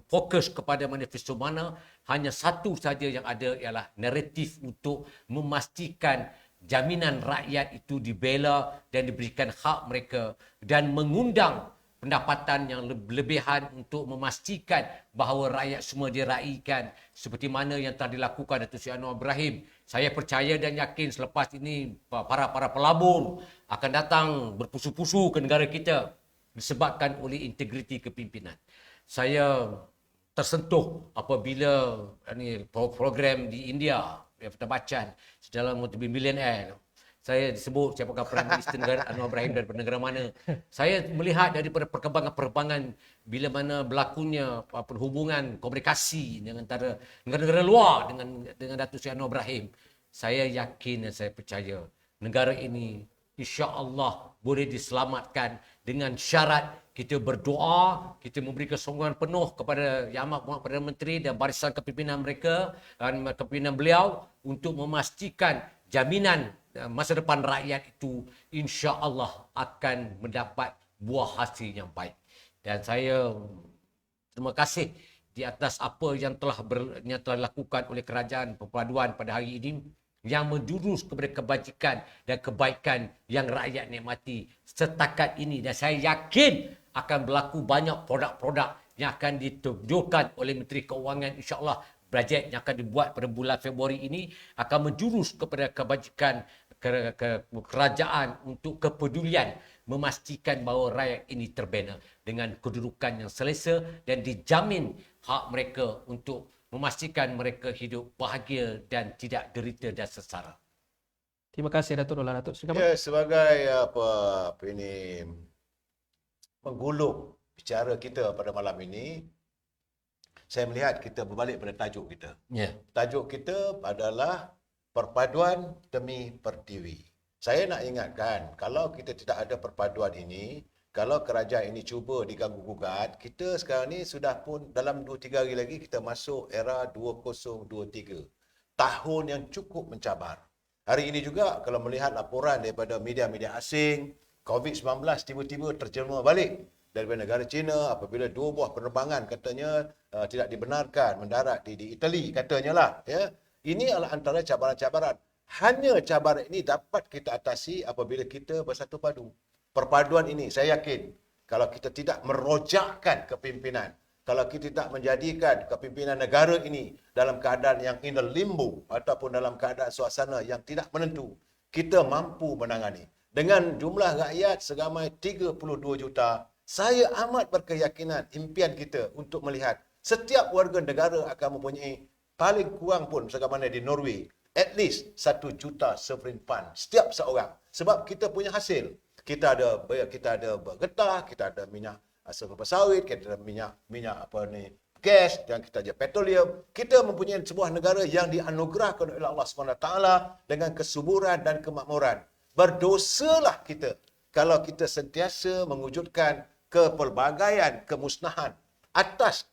fokus kepada manifesto mana, hanya satu saja yang ada ialah naratif untuk memastikan jaminan rakyat itu dibela dan diberikan hak mereka, dan mengundang pendapatan yang lebihan untuk memastikan bahawa rakyat semua diraikan seperti mana yang telah dilakukan Datuk Seri Anwar Ibrahim. Saya percaya dan yakin selepas ini para pelabur akan datang berpusu-pusu ke negara kita disebabkan oleh integriti kepimpinan. Saya tersentuh apabila program di India, Amitabh Bachchan, dalam want to be millionaire, saya disebut siapakah Prime Minister negara Anwar Ibrahim daripada negara mana. Saya melihat daripada perkembangan bila mana berlakunya perhubungan komunikasi dengan antara negara-negara luar dengan Datuk Seri Anwar Ibrahim. Saya yakin dan saya percaya negara ini insya-Allah boleh diselamatkan dengan syarat kita berdoa, kita memberi kesungguhan penuh kepada Yang Amat Berhormat Perdana Menteri dan barisan kepimpinan mereka dan kepimpinan beliau untuk memastikan jaminan masa depan rakyat itu insya-Allah akan mendapat buah hasil yang baik. Dan saya terima kasih di atas apa yang telah dilakukan oleh Kerajaan Perpaduan pada hari ini yang menjurus kepada kebajikan dan kebaikan yang rakyat nikmati setakat ini. Dan saya yakin akan berlaku banyak produk-produk yang akan ditunjukkan oleh Menteri Keuangan, insya-Allah bajet yang akan dibuat pada bulan Februari ini akan menjurus kepada kebajikan kerajaan untuk kepedulian memastikan bahawa rakyat ini terbina dengan kedudukan yang selesa dan dijamin hak mereka untuk memastikan mereka hidup bahagia dan tidak derita dan sengsara. Terima kasih Datuk Dola. Datuk Seri Kamal. Ya, sebagai penggulung bicara kita pada malam ini, saya melihat kita berbalik pada tajuk kita. Ya. Tajuk kita adalah perpaduan demi pertiwi. Saya nak ingatkan, kalau kita tidak ada perpaduan ini, kalau kerajaan ini cuba diganggu-gugat, kita sekarang ni sudah pun dalam 2-3 hari lagi kita masuk era 2023. Tahun yang cukup mencabar. Hari ini juga kalau melihat laporan daripada media-media asing, COVID-19 tiba-tiba terjelma balik daripada negara China apabila 2 buah penerbangan katanya tidak dibenarkan mendarat di Itali katanya lah, ya. Ini adalah antara cabaran-cabaran. Hanya cabaran ini dapat kita atasi apabila kita bersatu padu. Perpaduan ini saya yakin kalau kita tidak merojakkan kepimpinan, kalau kita tidak menjadikan kepimpinan negara ini dalam keadaan yang in the limbo ataupun dalam keadaan suasana yang tidak menentu, kita mampu menangani. Dengan jumlah rakyat seramai 32 juta, saya amat berkeyakinan impian kita untuk melihat setiap warga negara akan mempunyai paling kurang pun sebagaimana di Norway, at least 1 juta sovereign fund setiap seorang. Sebab kita punya hasil. Kita ada getah, kita ada minyak asal kelapa sawit, kita ada minyak gas, dan kita ada petroleum. Kita mempunyai sebuah negara yang dianugerahkan oleh Allah SWT dengan kesuburan dan kemakmuran. Berdosalah kita kalau kita sentiasa mewujudkan kepelbagaian, kemusnahan atas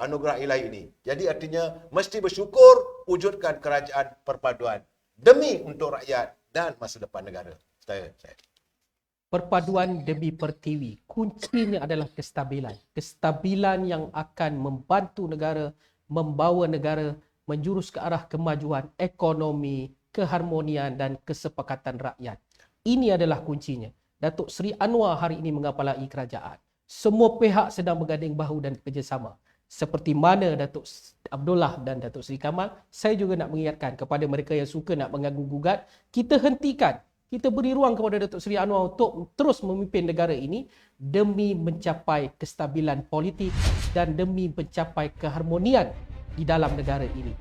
anugerah ilahi ini. Jadi artinya mesti bersyukur wujudkan kerajaan perpaduan demi untuk rakyat dan masa depan negara. Saya. Perpaduan demi pertiwi. Kuncinya adalah kestabilan. Kestabilan yang akan membantu negara, membawa negara menjurus ke arah kemajuan ekonomi, keharmonian dan kesepakatan rakyat. Ini adalah kuncinya. Datuk Seri Anwar hari ini mengepalai kerajaan. semua pihak sedang berganding bahu dan kerjasama. Seperti mana Datuk Abdullah dan Datuk Seri Kamal, saya juga nak mengingatkan kepada mereka yang suka nak mengganggu-gugat, kita hentikan. Kita beri ruang kepada Datuk Seri Anwar untuk terus memimpin negara ini demi mencapai kestabilan politik dan demi mencapai keharmonian di dalam negara ini.